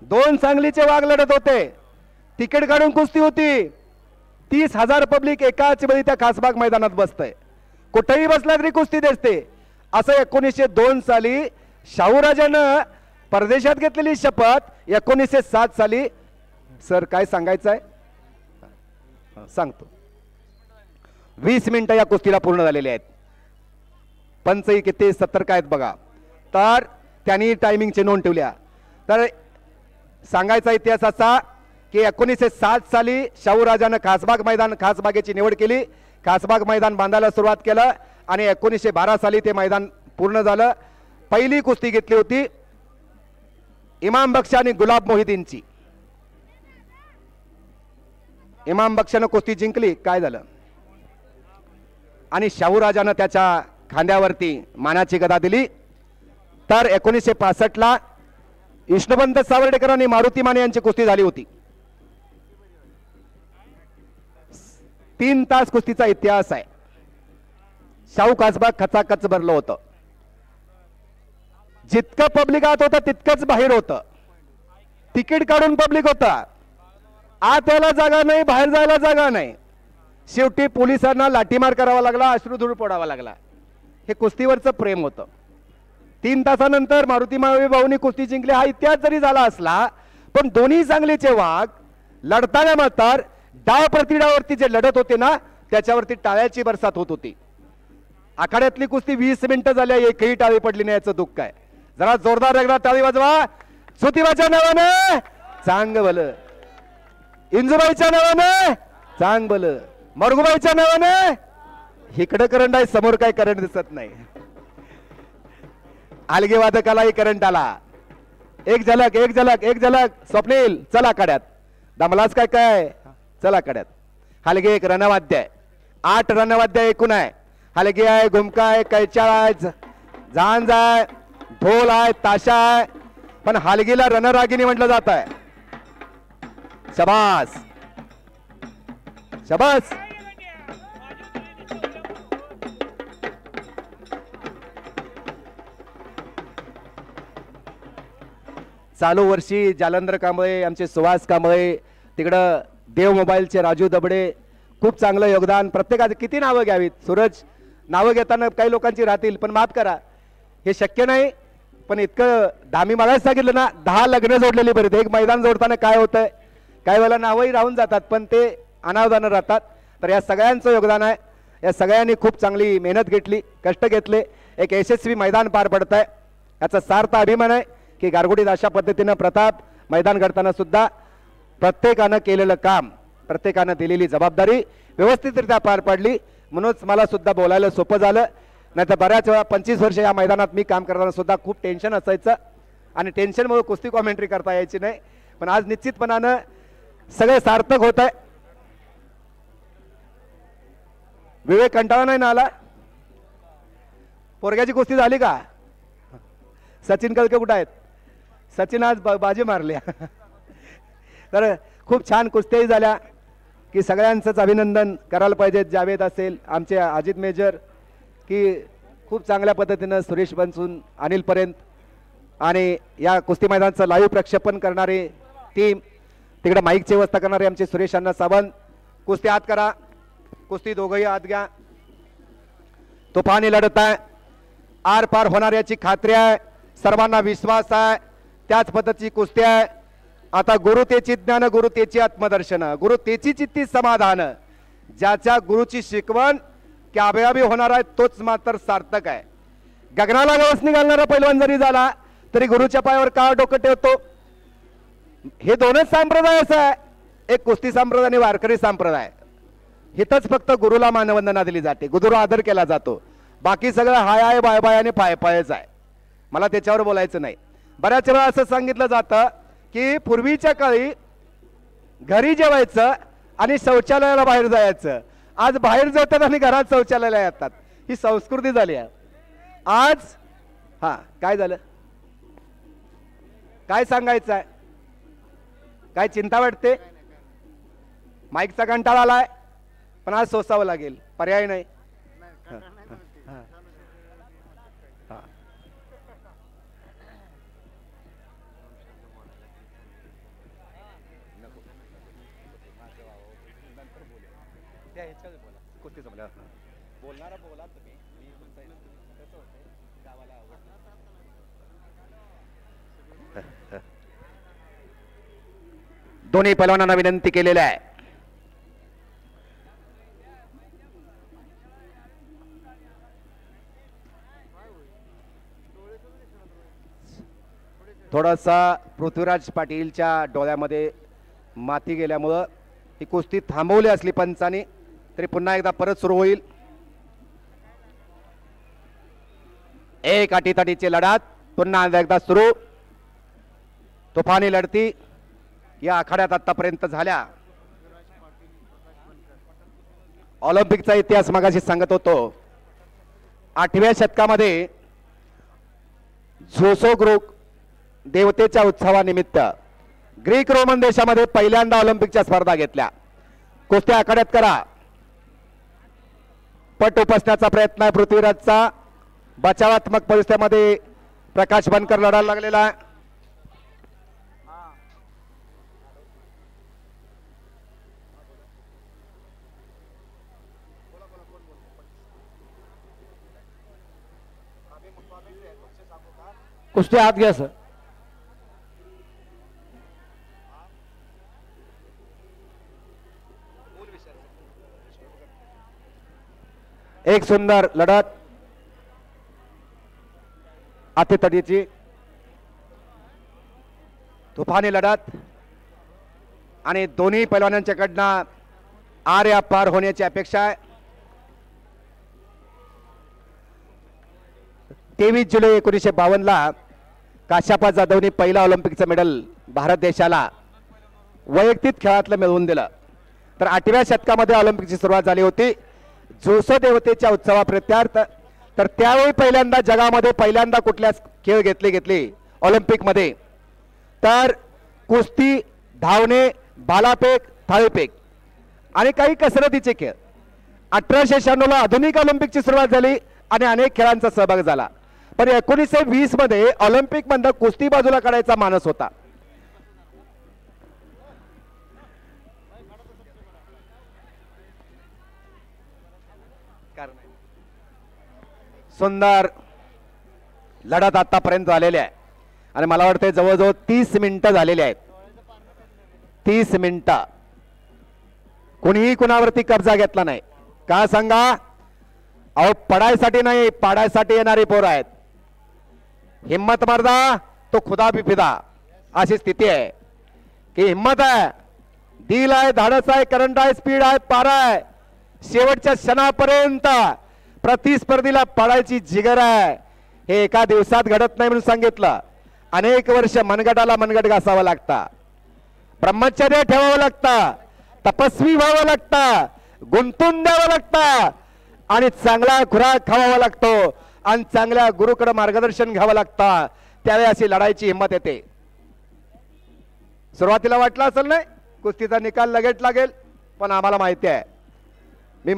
2 सांगलीचे वाघ लढत होते, तिकीट काढून कुस्ती होती. 30,000 पब्लिक एकाच वेळी त्या खासबाग मैदानात बसतंय. कुठेही बसला तरी कुस्ती दिसते. असं 1902 साली शाहूराजानं परदेशात घेतलेली शपथ 1907 साली. सर काय सांगायचं आहे सांगतो. 20 मिनिटं या कुस्तीला पूर्ण झालेले आहेत. पंचही किती 70 आहेत बघा. तर त्यांनी टायमिंगची नोंद ठेवल्या. तर सांगायचा इतिहास असा की 1907 साली शाहूराजानं खासबाग मैदान खासबागेची निवड केली. खासबाग मैदान बांधायला सुरुवात केलं आणि 1912 साली ते मैदान पूर्ण झालं. पहिली कुस्ती घेतली होती इमाम बक्ष आणि गुलाब मोहिदीनची. इमाम बक्षानं कुस्ती जिंकली. काय झालं आणि शाहूराजानं त्याच्या खांद्यावरती मानाची गदा दिली. तर 1965 ला विष्णुपंत सावर्डेकर आणि मारुती माने यांची कुस्ती झाली होती. 3 तास कुस्तीचा इतिहास आहे. शाहू खासबाग खचाखच भरलं होतं. जितकं पब्लिक आत होतं तितकंच बाहेर होतं. तिकीट काढून पब्लिक होता. आत यायला जागा नाही, बाहेर जायला जागा नाही. शेवटी पोलिसांना लाठीमार करावा लागला, अश्रुधूर पडावा लागला. हे कुस्तीवरचं प्रेम होतं. 3 तासानंतर मारुती माळवे भाऊनी कुस्ती जिंकली. हा इतिहास जरी झाला असला पण दोन्ही चांगलीचे वाघ लढताना मात्र डाव प्रतिडावरती जे लढत होते ना त्याच्यावरती टाळ्याची बरसात होत होती. आखाड्यातली कुस्ती 20 मिनिटं झाल्या, एकही टाळी पडली नाही याचं दुःख आहे. जरा जोरदार एकदा टाळी वाजवा. सुतिबाच्या नावानं चांग भलं, इंजुबाईच्या नावानं चांग भलं, मरगुबाईच्या नावानं इकडं करंट आहे, समोर काय करंट दिसत नाही. आलगी वादकालाही करंट आला. एक झलक एक झलक एक झलक. स्वप्नील चला आखाड्यात. दमलास काय काय चला आखाड्यात. हलगे एक रणवाद्य आहे. 8 रणवाद्य एकूण आहे. हलगी आहे, घुमका आहे, कैचाळ आहे, झांज आहे, ढोल आहे, ताशा आहे. पण हलगीला रणरागिनी म्हटलं जात आहे. शबास शबास. चालू वर्षी जालंधर कांबळे, आमचे सुहास कांबळे, तिकडं देव मोबाईलचे राजू दबडे, खूप चांगलं योगदान. प्रत्येकाचे किती नावं घ्यावीत. सूरज नावं घेताना काही लोकांची राहतील पण माफ करा, हे शक्य नाही. पण इतकं धामी मलाच सांगितलं ना, 10 लग्न जोडलेली बरेच. एक मैदान जोडताना काय होतंय, काही वेळेला नावही राहून जातात पण ते अनावधानं राहतात. तर या सगळ्यांचं योगदान आहे. या सगळ्यांनी खूप चांगली मेहनत घेतली, कष्ट घेतले. एक यशस्वी मैदान पार पडत आहे. याचा सार्थ अभिमान आहे की गारगोडीत अशा पद्धतीनं प्रताप मैदान घडताना सुद्धा प्रत्येकानं केलेलं काम, प्रत्येकानं दिलेली जबाबदारी व्यवस्थितरित्या पार पडली. म्हणूनच मला सुद्धा बोलायला सोपं झालं. नाही तर बऱ्याच वेळा 25 वर्ष या मैदानात मी काम करताना सुद्धा खूप टेन्शन असायचं आणि टेन्शनमुळे कुस्ती कॉमेंट्री करता यायची नाही. पण आज निश्चितपणानं सगळं सार्थक होत आहे. विवेक कंटाळा नाही ना आला. पोरग्याची कुस्ती झाली का? सचिन कलके कुठं आहेत? सचिन आज बाजी मारल्या. तर खूप छान कुस्त्याही झाल्या की सगळ्यांचंच अभिनंदन करायला पाहिजे. जावेद असेल, आमचे अजित मेजर, की खूप चांगल्या पद्धतीनं सुरेश बनसून अनिलपर्यंत आणि या कुस्ती मैदानाचं लाईव्ह प्रक्षेपण करणारे टीम, तिकडे माईकची व्यवस्था करणारे आमचे सुरेश अण्णा सावंत. कुस्ती आत करा, कुस्ती दोघंही आत घ्या. तुफानी लढत आहे, आर पार होणार याची खात्री आहे, सर्वांना विश्वास आहे. त्याच पद्धतीची कुस्ती आहे. आता गुरु तेची ज्ञान, गुरु तेची आत्मदर्शन, गुरु तेची चित्ती समाधान. ज्याच्या गुरुची शिकवण कामयाबी होणार आहे तोच मात्र सार्थक आहे. गगनाला गवसणी घालणारा पैलवान जरी झाला तरी गुरुच्या पायावर का डोकं ठेवतो. हे दोनच संप्रदाय असं आहे, एक कुस्ती संप्रदाय आणि वारकरी संप्रदाय. हिथंच फक्त गुरुला मानवंदना दिली जाते, गुरुला आदर केला जातो. बाकी सगळं हाय हाय बाय बाय आणि पाय पायच आहे. मला त्याच्यावर बोलायचं नाही. बऱ्याच वेळा असं सांगितलं जातं की पूर्वीच्या काळी घरी जेवायचं आणि शौचालयाला बाहेर जायचं. आज बाहेर जातात आणि घरात शौचालयाला येतात. ही संस्कृती झाली आहे आज. हा काय झालं, काय सांगायचं आहे, काय चिंता वाटते? माईकचा कंटाळा आलाय पण आज सोसावं लागेल, पर्याय नाही. बोलणारा बोला तुम्ही. दोन्ही पैलवानांना विनंती केलेली आहे. थोडासा पृथ्वीराज पाटीलच्या डोळ्यामध्ये माती गेल्यामुळं ही कुस्ती थांबवली असली पंचाने तरी पुन्हा एकदा परत सुरू होईल. एक अटीतटीची लढत पुन्हा एकदा सुरू. तुफानी लढती या आखाड्यात आतापर्यंत झाल्या. ऑलिम्पिकचा इतिहास मगाशी सांगत होतो. 8व्या शतकामध्ये झोसोग्रुक देवतेच्या उत्सवानिमित्त ग्रीक रोमन देशामध्ये पहिल्यांदा ऑलिम्पिकच्या स्पर्धा घेतल्या. कुस्त्या आखाड्यात करा. पट उपसण्याचा प्रयत्न आहे पृथ्वीराजचा. बचावात्मक परिस्थितीमध्ये प्रकाश बनकर लढायला लागलेला आहे. कुस्ती आत घ्या सर. एक सुंदर लढत अतितटीची तुफानी लढत आणि दोन्ही पैलवानांच्याकडनं आर्या पार होण्याची अपेक्षा आहे. 23 जुलै 1952 काश्यपा जाधवने पहिला ऑलिम्पिकचं मेडल भारत देशाला वैयक्तिक खेळातलं मिळवून दिलं. तर 8व्या शतकामध्ये ऑलिम्पिकची सुरुवात झाली होती झोसो देवतेच्या उत्सवाप्रित्यार्थ. तर त्यावेळी पहिल्यांदा जगामध्ये पहिल्यांदा कुठल्या खेळ घेतले ऑलिम्पिकमध्ये तर कुस्ती, धावणे, भालाफेक, थाळीफेक आणि काही कसरतीचे खेळ. 1896 ला आधुनिक ऑलिम्पिकची सुरुवात झाली आणि अनेक खेळांचा सहभाग झाला. पण 1920 मध्ये ऑलिम्पिक मधून कुस्ती बाजूला काढायचा मानस होता. सुंदर लढत आतापर्यंत झालेली आहे आणि मला वाटतं जवळजवळ 30 मिनिटं झालेली आहेत. 30 मिनिटं कोणीही कुणावरती कब्जा घेतला नाही. का सांगा? अहो पडायसाठी नाही पाडायसाठी येणारी पोरं आहेत. हिम्मत मर्दा तो खुदा भी फिदा अशी स्थिती आहे की हिम्मत आहे, दिल आहे, धाडस आहे, करंट आहे, स्पीड आहे, पारा आहे. शेवटच्या क्षणापर्यंत प्रतिस्पर्धीला पाडायची जिगर आहे. हे एका दिवसात घडत नाही म्हणून सांगितलं. अनेक वर्ष मनगटाला मनगट घासावं लागतं, ब्रह्मचर्य ठेवावं लागतं, तपस्वी व्हावं लागतं, गुंतून द्यावं लागतं आणि चांगला खुराक खावावा लागतो आणि चांगल्या गुरुकडे मार्गदर्शन घ्यावं लागतं. त्यावेळी अशी लढाईची हिंमत येते. सुरुवातीला वाटलं असेल नाही कुस्तीचा निकाल लगेच लागेल, पण आम्हाला माहिती आहे. मी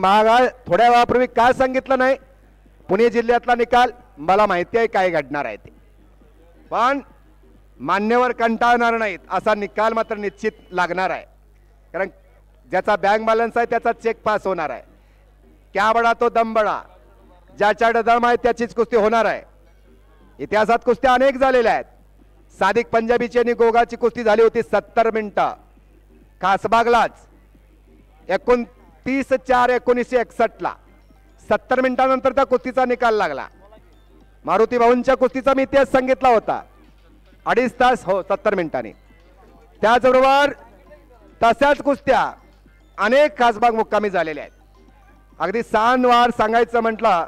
थोड्या वेळापूर्वी काय सांगितलं नाही, पुणे जिल्ह्यातला निकाल मला माहिती आहे काय घडणार आहे ते. पण मान्यवर कंटाळणार नाहीत असा निकाल मात्र निश्चित लागणार आहे. कारण ज्याचा बँक बॅलन्स आहे त्याचा चेक पास होणार आहे. क्या बडा तो दम बडा, ज्याच्याकडे दम आहे त्याचीच कुस्ती होणार आहे. इतिहासात कुस्त्या अनेक झालेल्या आहेत. सादिक पंजाबीची आणि गोगाची कुस्ती झाली होती 70 मिनिटं खासबागलाच 29/4/1961 ला. 70 मिनिटांनंतर त्या कुस्तीचा निकाल लागला. मारुती भाऊंच्या कुस्तीचा मी इतिहास सांगितला होता 2.5 तास, हो 70 मिनिटांनी. त्याचबरोबर तशाच कुस्त्या अनेक खासबाग मुक्कामी झालेल्या आहेत. अगदी सणवार सांगायचं म्हटलं,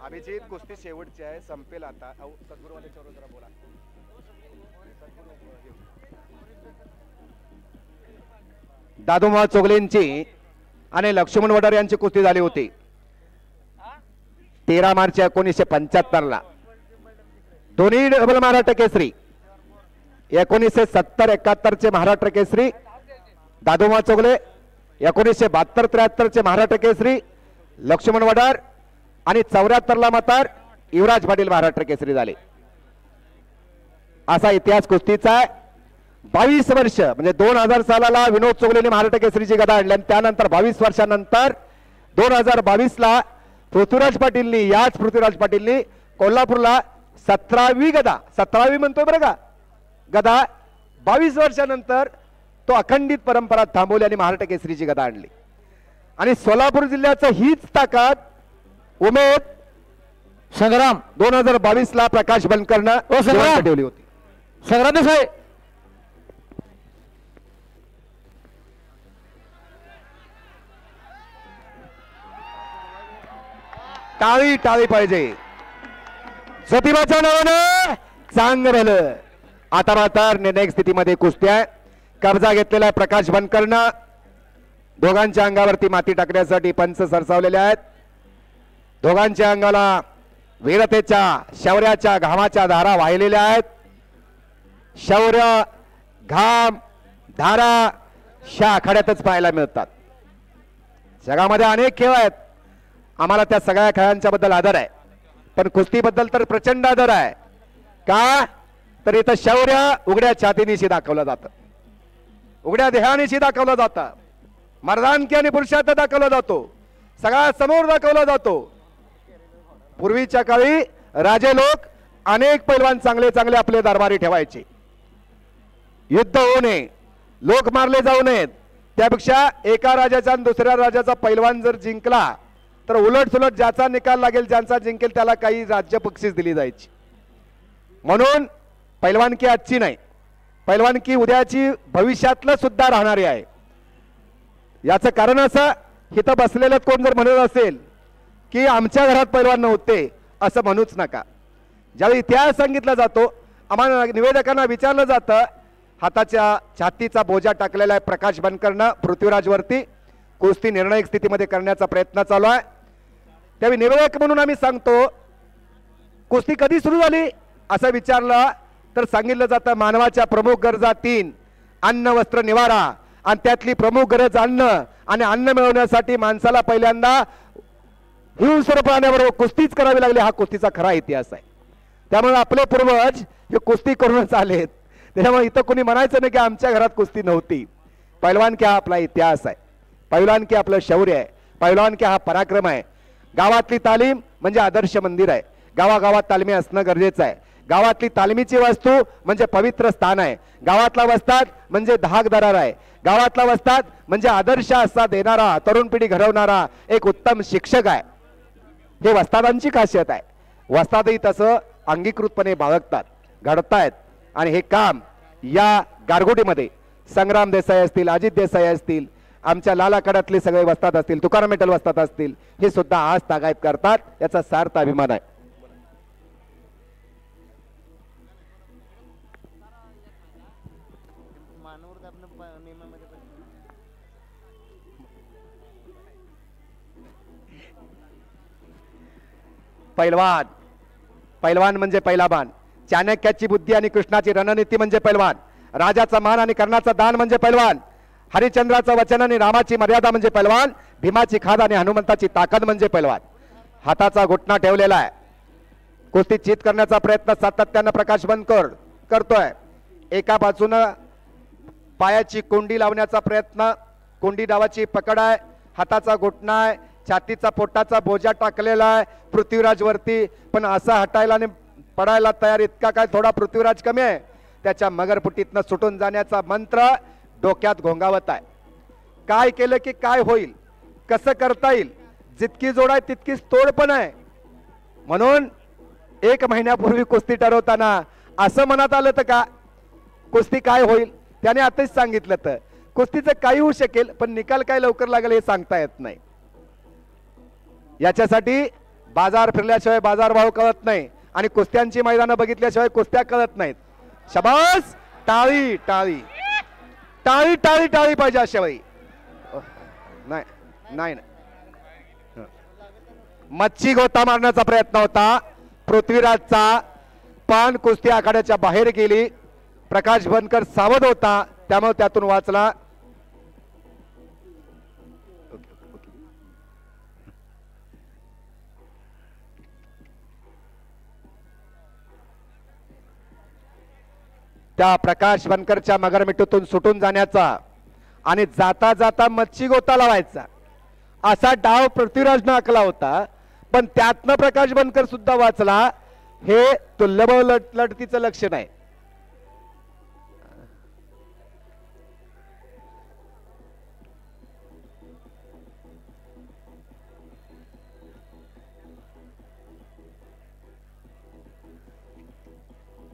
अभिजित कुस्ती शेवटची आहे, संपेल आता. सद्गुरुवाल्याच्यावर जरा बोला. दादोमा चोगलेंची आणि लक्ष्मण वडार यांची कुस्ती झाली होती 13 मार्च 1975 ला. दोन्ही डबल महाराष्ट्र केसरी. 1970-71 चे महाराष्ट्र केसरी दादोमा चोगले, 1972-73 चे महाराष्ट्र केसरी लक्ष्मण वडार आणि 74 ला मात्र युवराज पाटील महाराष्ट्र केसरी झाले. असा इतिहास कुस्तीचा आहे. 22 वर्ष म्हणजे 2000 सालाला विनोद चोगलेने महाराष्ट्र केसरीची गदा आणली आणि त्यानंतर 22 वर्षानंतर 2022 ला पृथ्वीराज पाटीलनी, याच पृथ्वीराज पाटीलनी कोल्हापूरला 17वी गदा, 17वी म्हणतोय बरं का गदा, 22 वर्षानंतर तो अखंडित परंपरा थांबवली आणि महाराष्ट्र केसरीची गदा आणली. आणि सोलापूर जिल्ह्याचं हीच ताकद, उमेद, संग्राम 2022 ला प्रकाश बनकरनं ठेवली होती. संग्राम देसाई टाळी टाळी पाहिजे. ज्योतिबाच्या नावानं चांगलं भलं. आता मात्र निर्णायक स्थितीमध्ये कुस्ती आहे. कब्जा घेतलेला प्रकाश बनकरनं. दोघांच्या अंगावरती माती टाकण्यासाठी पंच सरसावलेले आहेत. दोघांच्या अंगाला वीरतेच्या शौर्याच्या घामाच्या धारा वाहिलेल्या आहेत. शौर्य घाम धारा शा आखाड्यातच पाहायला मिळतात. जगामध्ये अनेक खेळ आहेत. आम्हाला त्या सगळ्या खेळांच्या बद्दल आदर आहे, पण कुस्तीबद्दल तर प्रचंड आदर आहे. का तर इथं शौर्य उघड्या छातीनिशी दाखवलं जातं, उघड्या देहानिशी दाखवलं जातं, मर्दानकी आणि पुरुषार्थ दाखवला जातो, सगळ्या समोर दाखवला जातो. पूर्वीच्या काळी राजे लोक अनेक पैलवान चांगले चांगले आपले दरबारी ठेवायचे. युद्ध होऊ नये, लोक मारले जाऊ नयेत, त्यापेक्षा एका राजाचा आणि दुसऱ्या राजाचा पैलवान जर जिंकला तर उलट सुलट ज्याचा निकाल लागेल, ज्यांचा जिंकेल त्याला काही राज्य बक्षीस दिली जायची. म्हणून पैलवानकी आजची नाही, पैलवानकी उद्याची भविष्यातलं सुद्धा राहणारी आहे. याचं कारण असं, इथं बसलेलं कोण जर म्हणत असेल की आमच्या घरात पैलवान नव्हते, असं म्हणूच नका. ज्यावेळी इतिहास सांगितला जातो, आम्हाला निवेदकांना विचारलं जातं, हाताच्या छातीचा बोजा टाकलेला आहे प्रकाश बनकरनं पृथ्वीराजवरती, कुस्ती निर्णायक स्थितीमध्ये करण्याचा प्रयत्न चालू आहे. त्यावेळी निवेदक म्हणून आम्ही सांगतो, कुस्ती कधी सुरू झाली असं विचारलं तर सांगितलं जातं मानवाच्या प्रमुख गरजा 3, अन्न वस्त्र निवारा, आणि त्यातली प्रमुख गरज अन्न, आणि अन्न मिळवण्यासाठी माणसाला पहिल्यांदा हिंस्र प्राण्याबरोबर कुस्तीच करावी लागली. हा कुस्तीचा खरा इतिहास आहे. त्यामुळे आपले पूर्वज हे कुस्ती करूनच आलेत. त्याच्यामुळे इथं कोणी म्हणायचं नाही की आमच्या घरात कुस्ती नव्हती. पैलवानकी हा आपला इतिहास आहे, पैलवानकी आपलं शौर्य आहे, पैलवानकी हा पराक्रम आहे. गावातली तालीम म्हणजे आदर्श मंदिर आहे. गावागावात तालमी असणं गरजेचं आहे. गावातली तालमीची वस्तू म्हणजे पवित्र स्थान आहे. गावातला वस्ताद म्हणजे धाकदरार आहे. गावातला वस्ताद म्हणजे आदर्श असा देणारा, तरुण पिढी घडवणारा एक उत्तम शिक्षक आहे. हे वस्तादांची खासियत आहे. वस्तादही तसं अंगीकृतपणे बाळगतात, घडतायत. आणि हे काम या गारगोटीमध्ये संग्राम देसाई असतील, अजित देसाई असतील, आमच्या लालाकडातले सगळे वस्ताद असतील, तुकाराम मेटल वस्ताद असतील, हे सुद्धा आज तागायत करतात. याचा सार्थ अभिमान आहे. पैलवान, पैलवान म्हणजे पैलाबान. चाणक्याची बुद्धी आणि कृष्णाची रणनीती म्हणजे पैलवान. राजाचा मान आणि कर्णाचा दान म्हणजे पैलवान. हरिश्चंद्राचं वचन आणि रामाची मर्यादा म्हणजे पैलवान. भीमाची खाद आणि हनुमंताची ताकद म्हणजे पैलवान. हाताचा घुटणा ठेवलेला आहे. कुस्ती चित करण्याचा प्रयत्न सातत्यानं प्रकाश बनकर करतोय. एका बाजूनं पायाची कोंडी लावण्याचा प्रयत्न, कोंडी डावाची पकड आहे, हाताचा घुटणा आहे, छातीचा पोटाचा बोजा टाकलेला आहे पृथ्वीराज वरती, पण असा हटायला आणि पडायला तयार इतका काय थोडा पृथ्वीराज कमी आहे. त्याच्या मगरपुटीतनं सुटून जाण्याचा मंत्र डोक्यात घोंगावत आहे. काय केलं की काय होईल, कसं करता येईल, जितकी जोड आहे तितकीच तोड पण आहे. म्हणून 1 महिन्यापूर्वी कुस्ती ठरवताना असं मनात आलं तर का कुस्ती काय होईल, त्याने आताच सांगितलं तर कुस्तीचं काही होऊ शकेल, पण निकाल काय लवकर लागेल हे सांगता येत नाही. याच्यासाठी बाजार फिरल्याशिवाय बाजारभाव कळत नाही आणि कुस्त्यांची मैदानं बघितल्याशिवाय कुस्त्या कळत नाहीत. शबास, टाळी टाळी टाळी टाळी टाळी पाहिजे अशा वेळी. नाही नाही, मच्छी गोता मारण्याचा प्रयत्न होता पृथ्वीराजचा, पण कुस्ती आखाड्याच्या बाहेर गेली. प्रकाश बनकर सावध होता, त्यामुळे त्यातून वाचला. त्या प्रकाश बनकरच्या मगरमिठीतून सुटून जाण्याचा आणि जाता जाता मच्छी गोता लावायचा असा डाव पृथ्वीराजनं आखला होता, पण त्यातनं प्रकाश बनकर सुद्धा वाचला. हे तुल्यबळ लढतीचं लक्षण आहे.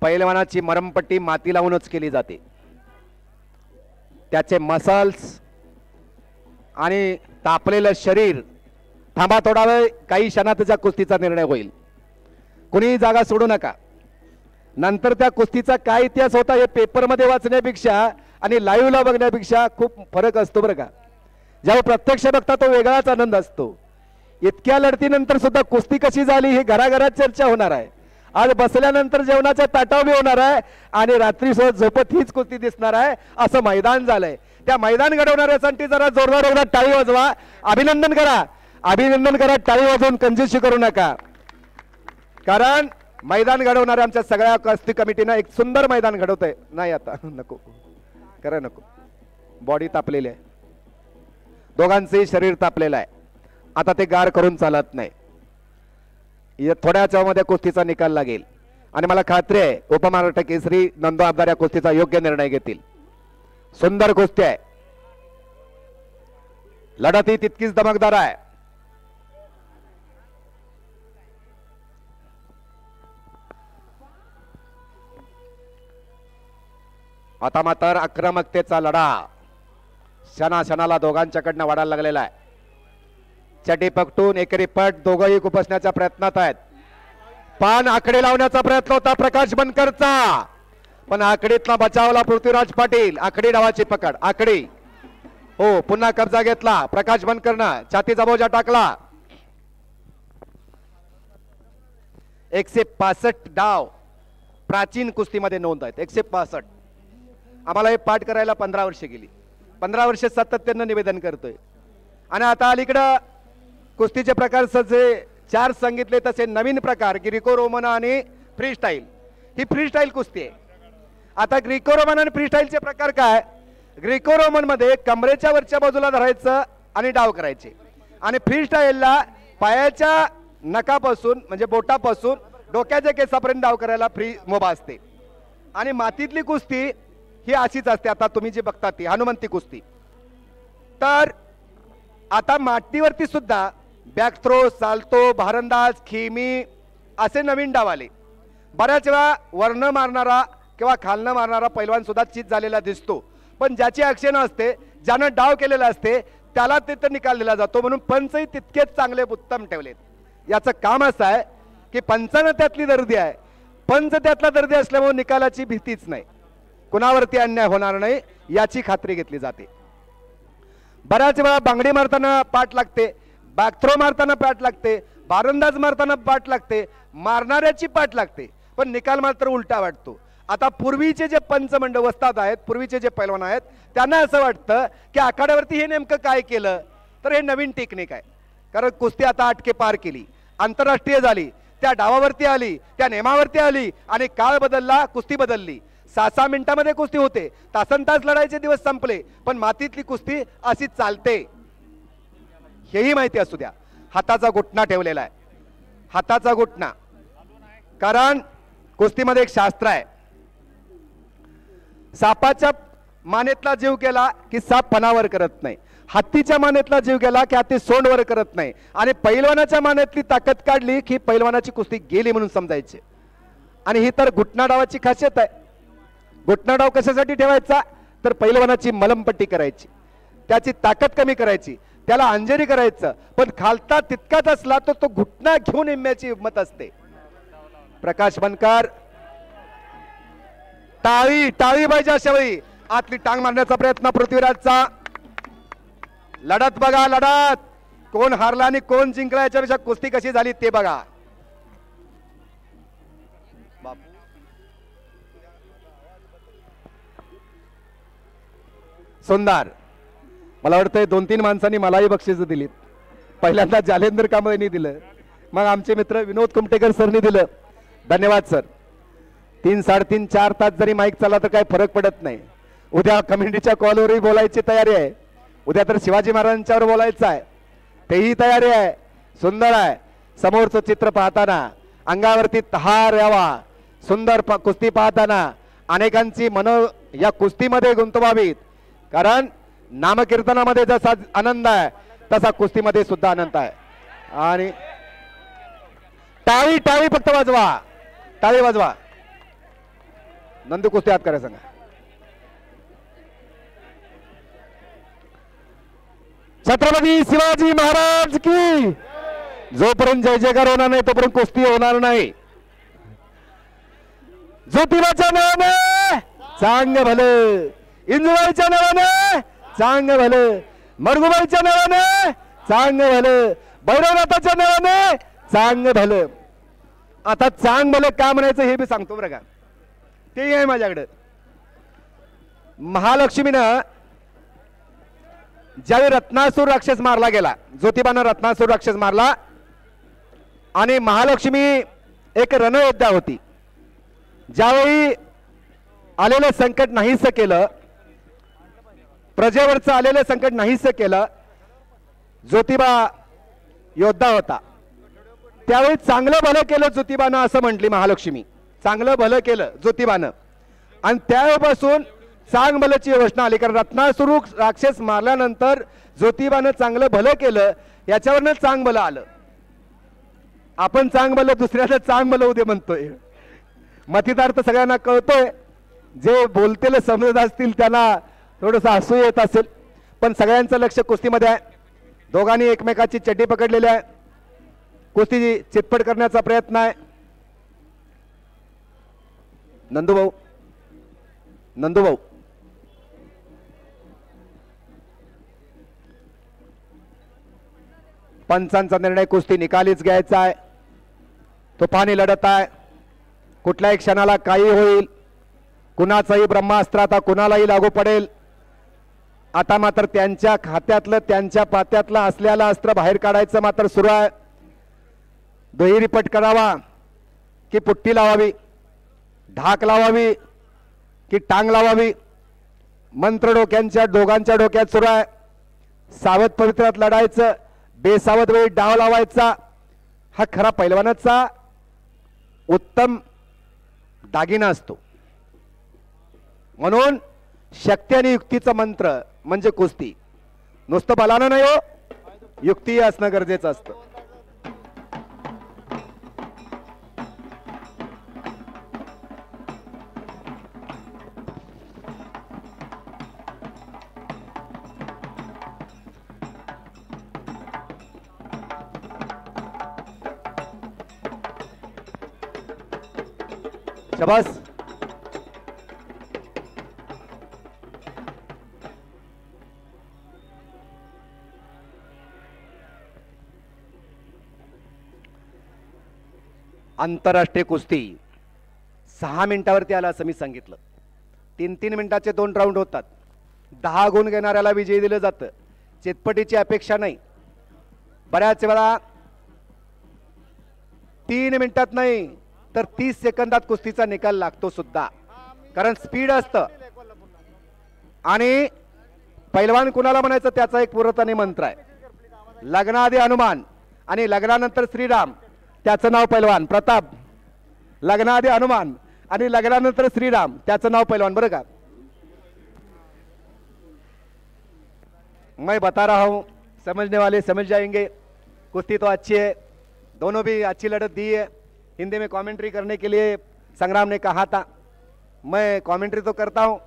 पैलवानाची मरमपट्टी माती लावूनच केली जाते. त्याचे मसल्स आणि तापलेलं शरीर थांबा थोडा वेळ, काही क्षणात त्याच्या कुस्तीचा निर्णय होईल. कुणी जागा सोडू नका. नंतर त्या कुस्तीचा काय इतिहास होता हे पेपरमध्ये वाचण्यापेक्षा आणि लाईव्हला बघण्यापेक्षा खूप फरक असतो बरं का. जेव्हा प्रत्यक्ष बघता तो वेगळाच आनंद असतो. इतक्या लढतीनंतर सुद्धा कुस्ती कशी झाली ही घराघरात चर्चा होणार आहे. आज बसल्यानंतर जेवणाच्या ताटावर होणार आहे आणि रात्री झोपत हीच कुस्ती दिसणार आहे. असं मैदान झालंय. त्या मैदान घडवणाऱ्यासाठी जरा जोरदार टाळी वाजवा. अभिनंदन करा, अभिनंदन करा. टाळी वाजवून कंजूसी करू नका. कारण मैदान घडवणाऱ्या आमच्या सगळ्या कुस्ती कमिटीनं एक सुंदर मैदान घडवतंय. नाही आता नको करा, नको. बॉडी तापलेली आहे, दोघांचंही शरीर तापलेलं आहे. आता ते गार करून चालत नाही. थोड्याच वेळामध्ये कुस्तीचा निकाल लागेल आणि मला खात्री आहे उपमहाराष्ट्र केसरी नंदू आमदार या कुस्तीचा योग्य निर्णय घेतील. सुंदर कुस्ती आहे, लढत ही तितकीच धमकदार आहे. आता मात्र आक्रमकतेचा लढा क्षणाला दोघांच्याकडनं वाढायला लागलेला आहे. चटी पकटून एकेरी पट दोघंही खुपसण्याच्या प्रयत्नात आहेत. पान आकडे लावण्याचा प्रयत्न होता प्रकाश बनकरचा, पण आकडीतला बचावला पृथ्वीराज पाटील. आकडी डावाची पकड, आकडी हो. पुन्हा कब्जा घेतला प्रकाश बनकरनं, छातीचा बोजा टाकला. 165 डाव प्राचीन कुस्तीमध्ये नोंद आहेत. 165. आम्हाला हे पाठ करायला 15 वर्षे गेली. 15 वर्षे सातत्यानं निवेदन करतोय. आणि आता अलीकडं कुस्तीचे प्रकार जे 4 सांगितले तसे नवीन प्रकार ग्रीको रोमन आणि फ्री स्टाईल. ही फ्री स्टाईल कुस्ती आहे. आता ग्रीको रोमन आणि फ्री स्टाईलचे प्रकार काय? ग्रीको रोमन मध्ये कमरेच्या वरच्या बाजूला धरायचं आणि डाव करायचे, आणि फ्री स्टाईलला पायाच्या नकापासून म्हणजे बोटापासून डोक्याच्या केसापर्यंत डाव करायला फ्री मोबा असते. आणि मातीतली कुस्ती ही अशीच असते. आता तुम्ही जी बघता ती हनुमंती कुस्ती. तर आता मातीवरती सुद्धा बॅक थ्रो, साल्तो, भारंदाज, खिमी असे नवीन डाव आले. बऱ्याच वेळा वरनं मारणारा किंवा खालनं मारणारा पैलवान सुद्धा चित झालेला दिसतो, पण ज्याची ॲक्शन असते, ज्यानं डाव केलेला असते त्याला तिथं निकाल दिला जातो. म्हणून पंचही तितकेच चांगले उत्तम ठेवलेत. याचं काम असं आहे की पंचानं त्यातली दर्दी आहे. पंच त्यातला दर्दी असल्यामुळे निकालाची भीतीच नाही, कुणावरती अन्याय होणार नाही याची खात्री घेतली जाते. बऱ्याच वेळा बांगडी मारताना पाठ लागते, बॅकथ्रो मारताना पाठ लागते, भारंदाज मारताना पाठ लागते, मारणाऱ्याची पाठ लागते, पण निकाल मात्र उलटा वाटतो. आता पूर्वीचे जे पंचमंडळ वस्ताद आहेत, पूर्वीचे जे पैलवान आहेत, त्यांना असं वाटतं की आखाड्यावरती हे नेमकं काय केलं, तर हे नवीन टेक्निक आहे. कारण कुस्ती आता आटके पार केली, आंतरराष्ट्रीय झाली, त्या डावावरती आली, त्या नेमावरती आली आणि काळ बदलला, कुस्ती बदलली. 6-6 मिनिटांमध्ये कुस्ती होते, तासनतास लढायचे दिवस संपले, पण मातीतली कुस्ती अशी चालते हेही माहिती असू द्या. हाताचा घुटणा ठेवलेला आहे, हाताचा घुटणा. कारण कुस्तीमध्ये एक शास्त्र आहे, सापाच्या मानेतला जीव गेला की साप फणावर करत नाही, हत्तीच्या मानेतला जीव गेला की हत्ती सोंडवर करत नाही, आणि पैलवानाच्या मानेतली ताकद काढली की पैलवानाची कुस्ती गेली म्हणून समजायचे. आणि ही तर घुटणा डावाची खासियत आहे. घुटणा डाव कशासाठी ठेवायचा, तर पैलवानाची मलमपट्टी करायची, त्याची ताकद कमी करायची, त्याला अंजेरी करायचं. पण खालता तितकाच असला तर तो घुटणा घेऊन येण्याची हिंमत असते. प्रकाश बनकर, टाळी टाळी पाहिजे अशा वेळी. आतली टांग मारण्याचा प्रयत्न पृथ्वीराजचा. लढत बघा, लढत कोण हारला आणि कोण जिंकला याच्यापेक्षा कुस्ती कशी झाली ते बघा. सुंदर. मला वाटतंय 2-3 माणसांनी मलाही बक्षीस दिलीत. पहिल्यांदा जालेंद्र कांबळेंनी दिलं, मग आमचे मित्र विनोद कुमटेकर सरनी दिलं. धन्यवाद सर. 3-3.5-4 तास जरी माईक चालला तर काही फरक पडत नाही. उद्या कमेंट्रीच्या कॉलवरही बोलायची तयारी आहे. उद्या तर शिवाजी महाराजांच्यावर बोलायचं आहे, तेही तयारी आहे. सुंदर आहे. समोरचं चित्र पाहताना अंगावरती तहार यावा. सुंदर कुस्ती पाहताना अनेकांची मन या कुस्तीमध्ये गुंतवावीत. कारण नामकीर्तनामध्ये जसा आनंद आहे तसा कुस्तीमध्ये सुद्धा आनंद आहे. आणि टाळी टाळी फक्त वाजवा, टाळी वाजवा. नंदू कुस्ती हात करायला सांगा. छत्रपती शिवाजी महाराज की जोपर्यंत जय जयकार होणार नाही तोपर्यंत कुस्ती होणार नाही. ज्योतिबाच्या नावाने चांग भलं, इंजुबाईच्या नावाने चांग भलं, मरगुबाईच्या नावाने चांग भलं, भैरवनाथाच्या नावाने चांग भलं. आता चांग भलं का म्हणायचं हे मी सांगतो बरं का. ते आहे माझ्याकडं. महालक्ष्मीनं ज्यावेळी रत्नासूर राक्षस मारला गेला, ज्योतिबानं रत्नासूर राक्षस मारला आणि महालक्ष्मी एक रणयोद्धा होती. ज्यावेळी आलेलं संकट नाहीसं केलं, प्रजेवरचं आलेलं संकट नाहीसं केलं, ज्योतिबा योद्धा होता. त्यावेळी चांगलं भलं केलं ज्योतिबानं असं म्हटली महालक्ष्मी. चांगलं भलं केलं ज्योतिबानं आणि त्यावेळेपासून चांग भल्याची घोषणा आली. कारण रत्नासूर राक्षस मारल्यानंतर ज्योतिबानं चांगलं भलं केलं, याच्यावरनं चांग भलं आलं. आपण चांग भलं दुसऱ्याला चांग भलं उद्या म्हणतोय. मतितार्थ सगळ्यांना कळतोय. जे बोलतेले समजत असतील त्यांना थोडंसं हसू येत असेल, पण सगळ्यांचं लक्ष कुस्तीमध्ये आहे. दोघांनी एकमेकाची चड्डी पकडलेली आहे. कुस्ती चितपट करण्याचा प्रयत्न आहे. नंदूभाऊ, नंदूभाऊ पंचांचा निर्णय कुस्ती निकालीच घ्यायचा आहे. तुफानी लढत आहे. कुठल्याही क्षणाला काही होईल. कुणाचंही ब्रह्मास्त्र आता कुणालाही लागू पडेल. आता मात्र त्यांच्या खात्यातलं त्यांच्या पात्यातलं असलेलं अस्त्र बाहेर काढायचं मात्र सुरू आहे. दुहेरी पट करावा की पुट्टी लावावी, ढाक लावावी की टांग लावावी, मंत्र डोक्यांच्या दोघांच्या डोक्यात सुरू आहे. सावध पवित्रात लढायचं, बेसावध वेळी डाव लावायचा. हा खरा पैलवानाचा उत्तम दागिना असतो. म्हणून शक्ती आणि युक्तीचा मंत्र म्हणजे कुस्ती. नुसतं बलानं नाही हो, युक्ती असणं गरजेचं असतं. शाबास. आंतरराष्ट्रीय कुस्ती 6 मिनिटावरती आला असं मी सांगितलं. 3-3 मिनिटाचे 2 राऊंड होतात. 10 गुण घेणाऱ्याला विजयी दिलं जातं. चितपटीची अपेक्षा नाही. बऱ्याच वेळा 3 मिनिटात नाही तर 30 सेकंदात कुस्तीचा निकाल लागतो सुद्धा. कारण स्पीड असतं. आणि पैलवान कुणाला म्हणायचं त्याचा एक पुरतानी मंत्र आहे. लग्नाआधी हनुमान आणि लग्नानंतर श्रीराम, त्याचं नाव पैलवान. प्रताप, लग्नाआधी हनुमान आणि लग्नानंतर श्रीराम, त्याचं नाव पैलवान. बरं का. मैं बता रहा हूं, समझने वाले समझ जाएंगे. कुश्ती तो अच्छी है, दोनों भी अच्छी लड़त दी है. हिंदी में कमेंट्री करने के लिए संग्राम ने कहा था. मैं कमेंट्री तो करता हूं,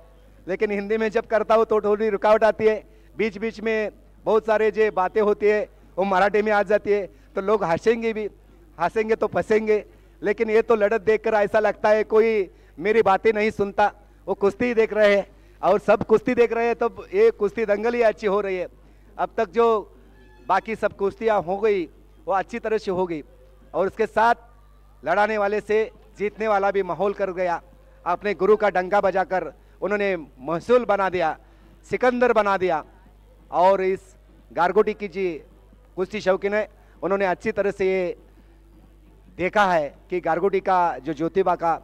लेकिन हिंदी में जब करता हूं तो थोड़ी रुकावट आती है. बीच बीच में बहुत सारे जो बातें होती है वो मराठी में आ जाती है, तो लोग हंसेंगे भी, हंसेंगे तो फंसेंगे. लेकिन ये तो लड़त देखकर ऐसा लगता है कोई मेरी बातें नहीं सुनता. वो कुश्ती देख रहे हैं और सब कुश्ती देख रहे हैं, तब ये कुश्ती दंगल ही अच्छी हो रही है. अब तक जो बाकी सब कुश्तियाँ हो गई वो अच्छी तरह से हो गई, और उसके साथ लड़ाने वाले से जीतने वाला भी माहौल कर गया. अपने गुरु का डंका बजाकर उन्होंने महसूल बना दिया, सिकंदर बना दिया. और इस गारगोटी की जी कुश्ती शौकीन है, उन्होंने अच्छी तरह से ये देखा है कि गारगोटी का जो ज्योतिबा का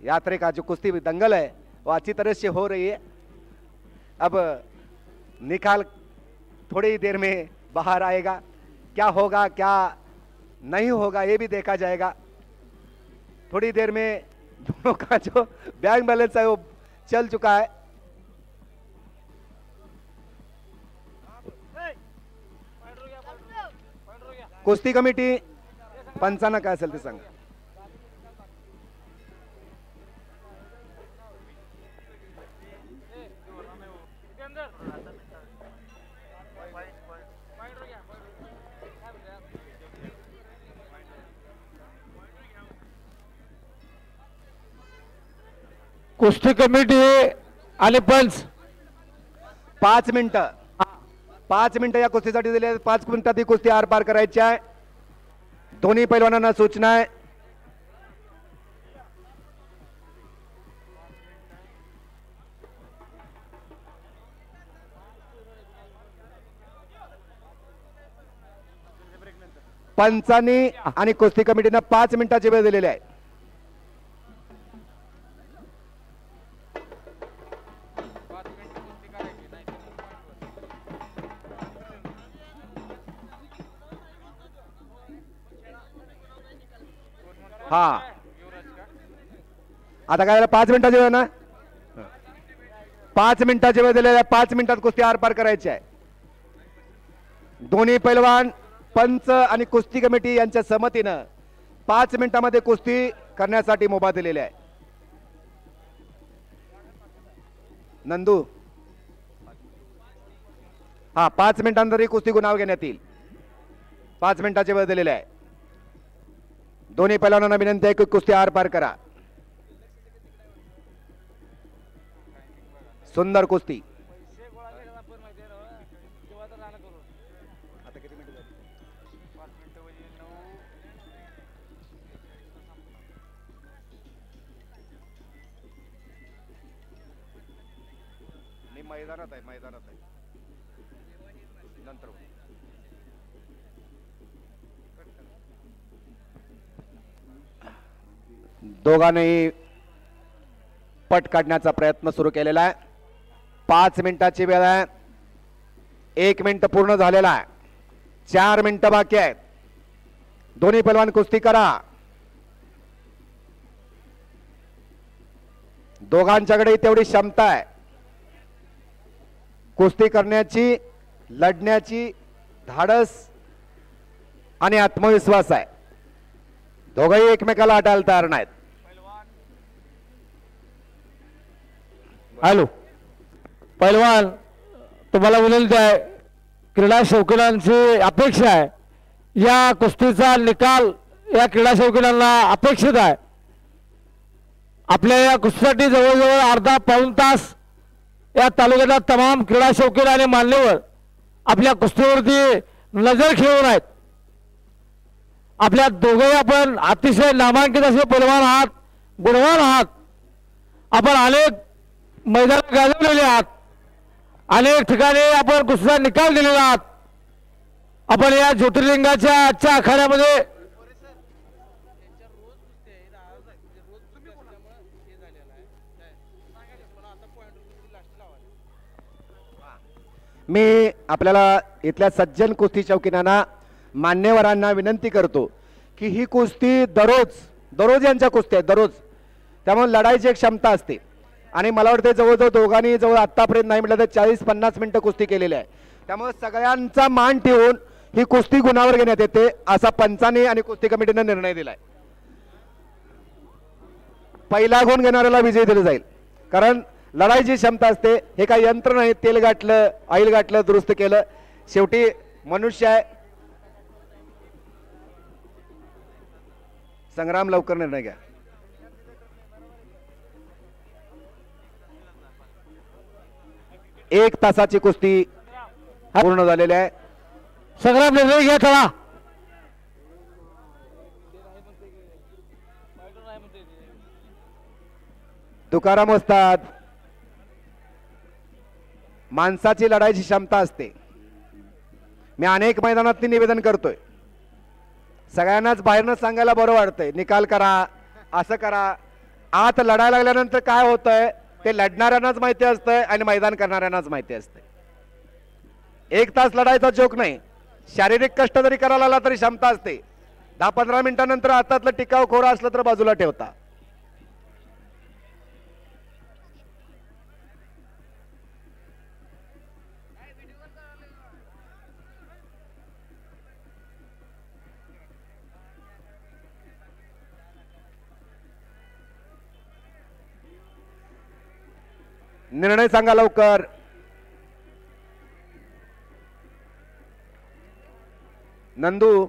यात्रे का जो कुश्ती दंगल है वो अच्छी तरह से हो रही है. अब निकाल थोड़ी ही देर में बाहर आएगा. क्या होगा क्या नहीं होगा ये भी देखा जाएगा. थोड़ी देर में दोनों का जो बैंक बैलेंस है वो चल चुका है. कुस्ती कमिटी पंचांना काय असेल ते सांगा. कुस्ती कमिटी आणि पंच 5 मिनिटं 5 मिनिटं या कुस्तीसाठी दिले. 5 मिनिटात ही कुस्ती आर पार करायची आहे. दोन्ही पैलवानांना सूचना आहे. पंचांनी आणि कुस्ती कमिटीनं 5 मिनिटाची वेळ दिलेली आहे. हा आता काय झालं 5 मिनिटाची वेळ ना 5 मिनिटाची वेळ दिलेली आहे. 5 मिनिटात कुस्ती आर पार करायची आहे. दोन्ही पैलवान पंच आणि कुस्ती कमिटी यांच्या संमतीनं 5 मिनिटांमध्ये कुस्ती करण्यासाठी मुभा दिलेली आहे. नंदू हा 5 मिनिटांनंतर ही कुस्ती गुणावर घेण्यात येईल. 5 मिनिटाची वेळ दिलेली आहे. दोन्ही पैलवानांना विनंती आहे की कुस्ती आर पार करा. सुंदर कुस्ती. मैदानात आहे नंतर दोघांनी पट काढण्याचा प्रयत्न सुरू केलेला आहे. 5 मिनिटाची वेळ आहे. 1 मिनिट पूर्ण झालेला आहे. 4 मिनिटं बाकी आहेत. दोन्ही पैलवान कुस्ती करा. दोघांच्याकडे तेवढी क्षमता आहे कुस्ती करण्याची, लढण्याची, धाडस आणि आत्मविश्वास आहे. दोघंही एकमेकाला अटायला तयार नाहीत. हॅलो पैलवान, तुम्हाला विनंती आहे, क्रीडा शौकीनांची अपेक्षा आहे, या कुस्तीचा निकाल या क्रीडा शौकीनांना अपेक्षित आहे. आपल्या या कुस्तीसाठी जवळजवळ अर्धा पाऊण तास या तालुक्यातल्या तमाम क्रीडा शौकीन आणि मान्यवर आपल्या कुस्तीवरती नजर ठेवून आहेत. आपल्या दोघेही आपण अतिशय नामांकित असे पैलवान आहात, गुणवान आहात. आपण अनेक मैदान गाजवलेले आहात. अनेक ठिकाणी आपण कुस्तीचा निकाल दिलेला आहात. आपण या ज्योतिर्लिंगाच्या आजच्या आखाड्यामध्ये मी आपल्याला इथल्या सज्जन कुस्ती शौकीनांना, मान्यवरांना विनंती करतो की ही कुस्ती दररोज यांच्या कुस्त्या आहेत दररोज. त्यामुळे लढाईची एक क्षमता असते आणि मला वाटतं जवळजवळ दोघांनी जवळ आतापर्यंत नाही म्हटलं तर 40-50 मिनिटं कुस्ती केलेली आहे. त्यामुळे सगळ्यांचा मान ठेवून ही कुस्ती गुणावर घेण्यात येते असा पंचांनी आणि कुस्ती कमिटीने निर्णय दिलाय. पहिला गुण घेणाऱ्याला विजय दिला जाईल. कारण लढाईची क्षमता असते. हे काही यंत्र नाही, तेल गाठलं, ऑइल गाठलं, दुरुस्त केलं, शेवटी मनुष्य आहे. संग्राम लवकर निर्णय घ्या. एक तासाची कुस्ती पूर्ण झालेली आहे. संग्राम निर्णय घ्या थोडा. तुकाराम असतात, माणसाची लढाईची क्षमता असते. मी अनेक मैदानात निवेदन करतोय, सगळ्यांनाच बाहेरनं सांगायला बरं वाटतंय निकाल करा, असं करा. आत लढायला लागल्यानंतर काय होतंय ते लढणाऱ्यांनाच माहिती असतंय आणि मैदान करणाऱ्यांनाच माहिती असतंय. 1 तास लढायचा जोक नाही. शारीरिक कष्ट जरी करायला लागला तरी क्षमता असते. 10-15 मिनिटांनंतर हातातलं टिकाव खोरा असलं तर बाजूला ठेवता. निर्णय सांगा लवकर. नंदू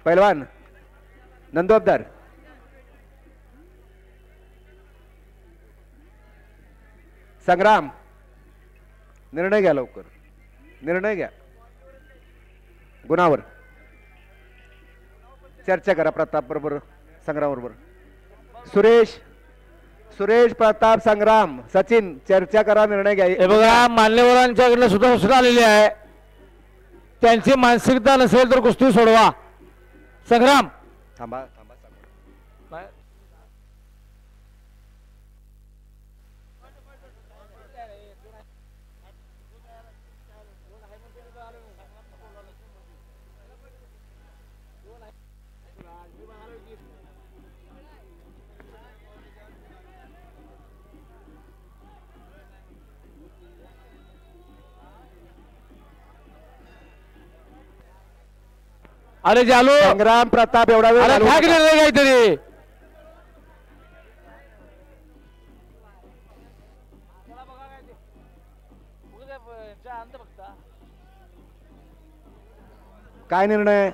पैलवान, नंदू अब्दार, संग्राम निर्णय घ्या लवकर, निर्णय घ्या. गुणावर चर्चा करा. प्रताप बरोबर, संग्राम बरोबर. सुरेश प्रताप संग्राम सचिन चर्चा करा, निर्णय घ्या. हे बघा मान्यवरांच्याकडनं सुद्धा सूचना आलेली आहे, त्यांची मानसिकता नसेल तर कुस्ती सोडवा. संग्राम थांबा. अरे जालू संग्राम प्रताप एवढा वेळ अरे चालू ठाक नका. निर्णय काहीतरी. काय निर्णय?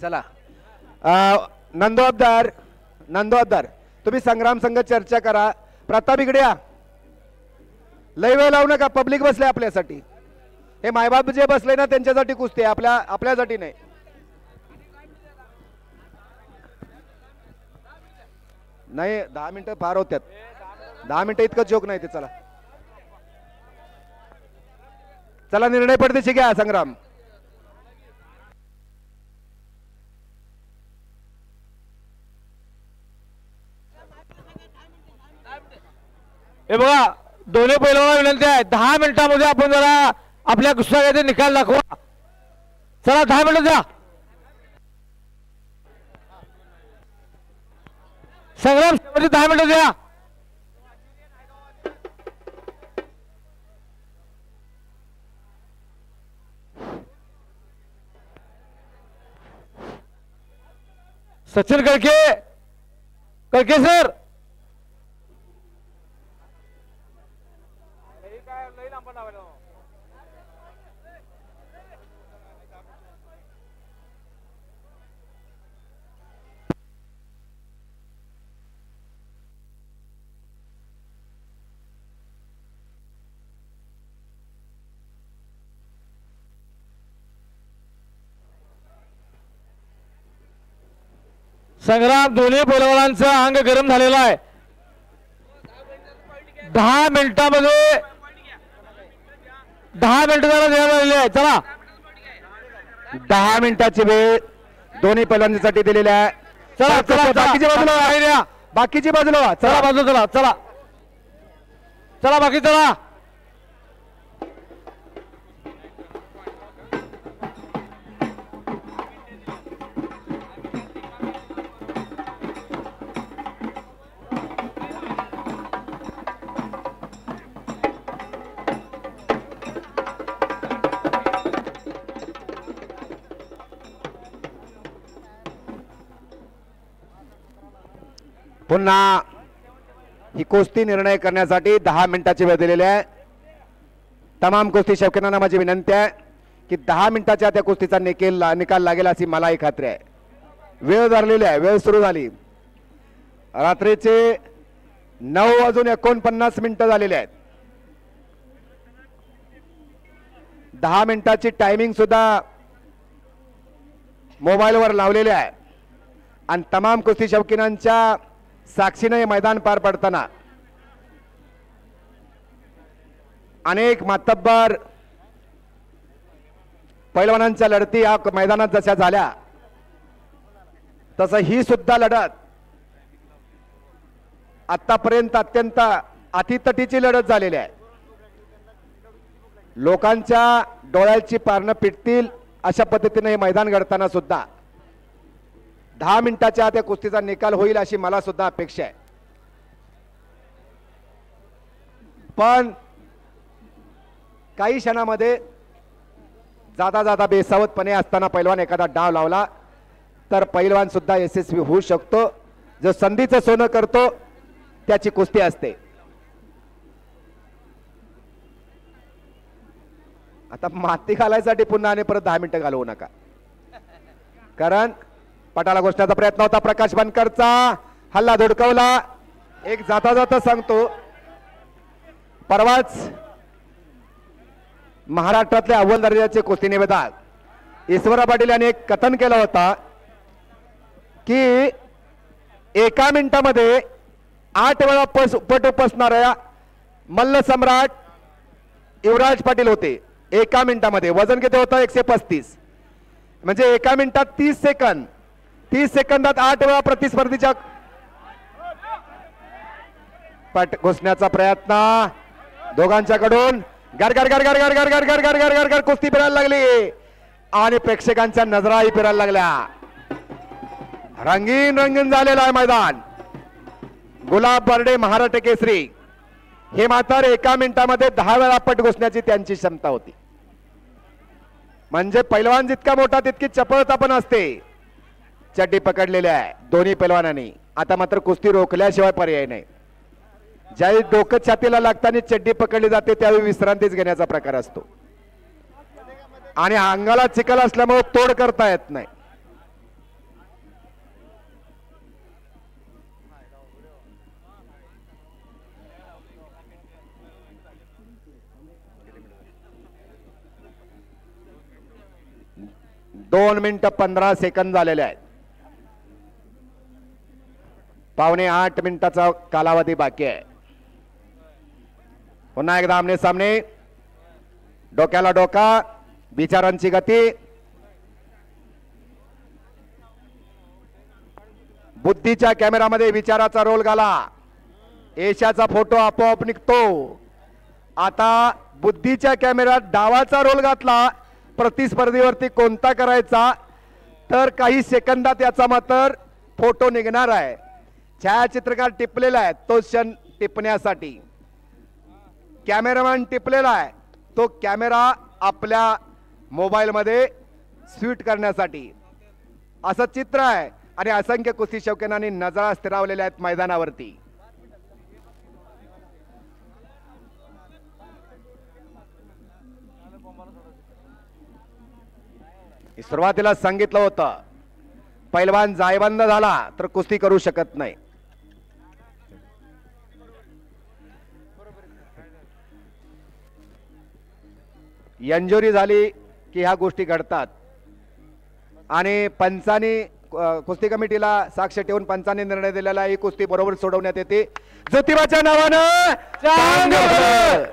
चला नंदू अब्दार तुम्ही संग्राम संघ चर्चा करा. प्रताप इकडे या. लय वेळ लावू नका, पब्लिक बसले आपल्यासाठी. हे मायबाप जे बसले ना त्यांच्यासाठी कुस्ती आहे, आपल्यासाठी नाही. नाही 10 मिनिटं फार होत्यात. 10 मिनिटं इतकं जोक नाही ते. चला निर्णय पडदेशी घ्या. संग्राम हे बघा दोन्ही पैलवानांना विनंती आहे, 10 मिनिटांमध्ये आपण जरा आपल्या कुस्त्याचे निकाल दाखवा. चला 10 मिनिटं द्या. संग्राम 10 मिनिटं द्या. सचिन कळके सर. संग्राम दोन्ही पैलवानांचं अंग गरम झालेलं आहे. 10 मिनिटांमध्ये 10 मिनिटं जरा देण्यात आलेली आहे. चला 10 मिनिटाची वेळ दोन्ही पैलवानांसाठी दिलेली आहे. चला बाकीची बाजूला, बाकीची बाजूला. चला बाजू चला बाकी चला. पुन्हा ही कुस्ती निर्णय करण्यासाठी 10 मिनिटाची वेळ दिलेली आहे. तमाम कुस्ती शौकीनांना माझी विनंती आहे की 10 मिनिटाच्या त्या कुस्तीचा निकाल लागेल अशी मलाही खात्री आहे. वेळ धरलेली आहे, वेळ सुरू झाली. रात्रीचे 9:49 झालेले आहेत. 10 मिनिटाची टायमिंग सुद्धा मोबाईलवर लावलेले आहे आणि तमाम कुस्ती शौकीनांच्या साक्षीने हे मैदान पार पडताना अनेक मातब्बर पैलवानांच्या लढती या मैदानात जशा झाल्या तसं ही सुद्धा लढत आतापर्यंत अत्यंत अतितटीची लढत झालेली आहे. लोकांच्या डोळ्याची पारणं पिटतील अशा पद्धतीने हे मैदान घडताना सुद्धा 10 मिनिटाच्या त्या कुस्तीचा निकाल होईल अशी मला सुद्धा अपेक्षा आहे. पण काही क्षणामध्ये जाता जाता बेसावतपणे असताना पैलवान एखादा डाव लावला तर पैलवान सुद्धा यशस्वी होऊ शकतो. जो संधीचं सोनं करतो त्याची कुस्ती असते. आता माती घालायसाठी पुन्हा आणि परत 10 मिनिटं घालवू नका, कारण पटाला घोषण्याचा प्रयत्न होता. प्रकाश बनकरचा हल्ला धुडकवला. एक जाता जाता सांगतो, परवाच महाराष्ट्रातले अव्वल दर्जाचे कुस्ती निवेदक ईश्वरा पाटील यांनी एक कथन केलं होता की एका मिनिटामध्ये 8 वेळा पट उपसणाऱ्या मल्ल सम्राट युवराज पाटील होते. एका मिनिटामध्ये वजन किती होतं? 135. म्हणजे एका मिनिटात 30 सेकंद. 30 सेकंदात 8 वेळा प्रतिस्पर्धीच्या पट घुसण्याचा प्रयत्न दोघांच्याकडून. गर गर गर गर गर गर गर गर गर गर गर गर कुस्ती फिरायला लागली आणि प्रेक्षकांच्या नजराही फिरायला लागल्या. रंगीन रंगीन झालेलं आहे मैदान. गुलाब बर्डे महाराष्ट्र केसरी हे मात्र एका मिनिटामध्ये 10 वेळा पट घुसण्याची त्यांची क्षमता होती. म्हणजे पैलवान जितका मोठा तितकी चपळता पण असते. चड्डी पकडलेली आहे दोन्ही पैलवानांनी. आता मात्र कुस्ती रोखल्याशिवाय पर्याय नाही. ज्यावेळी डोकं छातीला लागताना चड्डी पकडली जाते त्यावेळी विश्रांतीच घेण्याचा प्रकार असतो आणि अंगाला चिखल असल्यामुळे तोड करता येत नाही. दोन मिनिटं 15 सेकंद झालेले आहेत. 7:45 मिनिटाचा कालावधी बाकी आहे. पुन्हा एकदा आमने सामने, डोक्याला डोका, विचारांची गती, बुद्धीच्या कॅमेरामध्ये विचाराचा रोल घाला. एशाचा फोटो आपोआप निघतो. आता बुद्धीच्या कॅमेऱ्यात डावाचा रोल घातला प्रतिस्पर्धीवरती कोणता करायचा तर काही सेकंदात याचा मात्र फोटो निघणार आहे. छायाचित्रकार टिपलेला आहे तो क्षण टिपण्यासाठी. कॅमेरामॅन टिपलेला आहे तो कॅमेरा आपल्या मोबाईल मध्ये स्वीट करण्यासाठी. असं चित्र आहे आणि असंख्य कुस्ती शौकीनांनी नजरा स्थिरावलेल्या आहेत मैदानावरती. सुरुवातीला सांगितलं होतं पैलवान जायबंद झाला तर कुस्ती करू शकत नाही. इंजुरी झाली की ह्या गोष्टी घडतात आणि पंचांनी कुस्ती कमिटीला साक्ष ठेवून पंचांनी निर्णय दिलेला ही कुस्ती बरोबर सोडवण्यात येते. ज्योतिबाच्या नावानं चांगलं,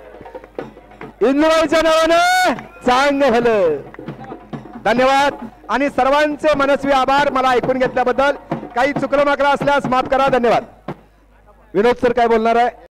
इंद्राच्या नावानं चांगलं. धन्यवाद आणि सर्वांचे मनस्वी आभार मला ऐकून घेतल्याबद्दल. काही चुकलं माकलं असल्यास माफ करा. धन्यवाद. विनोद सर काय बोलणार आहे?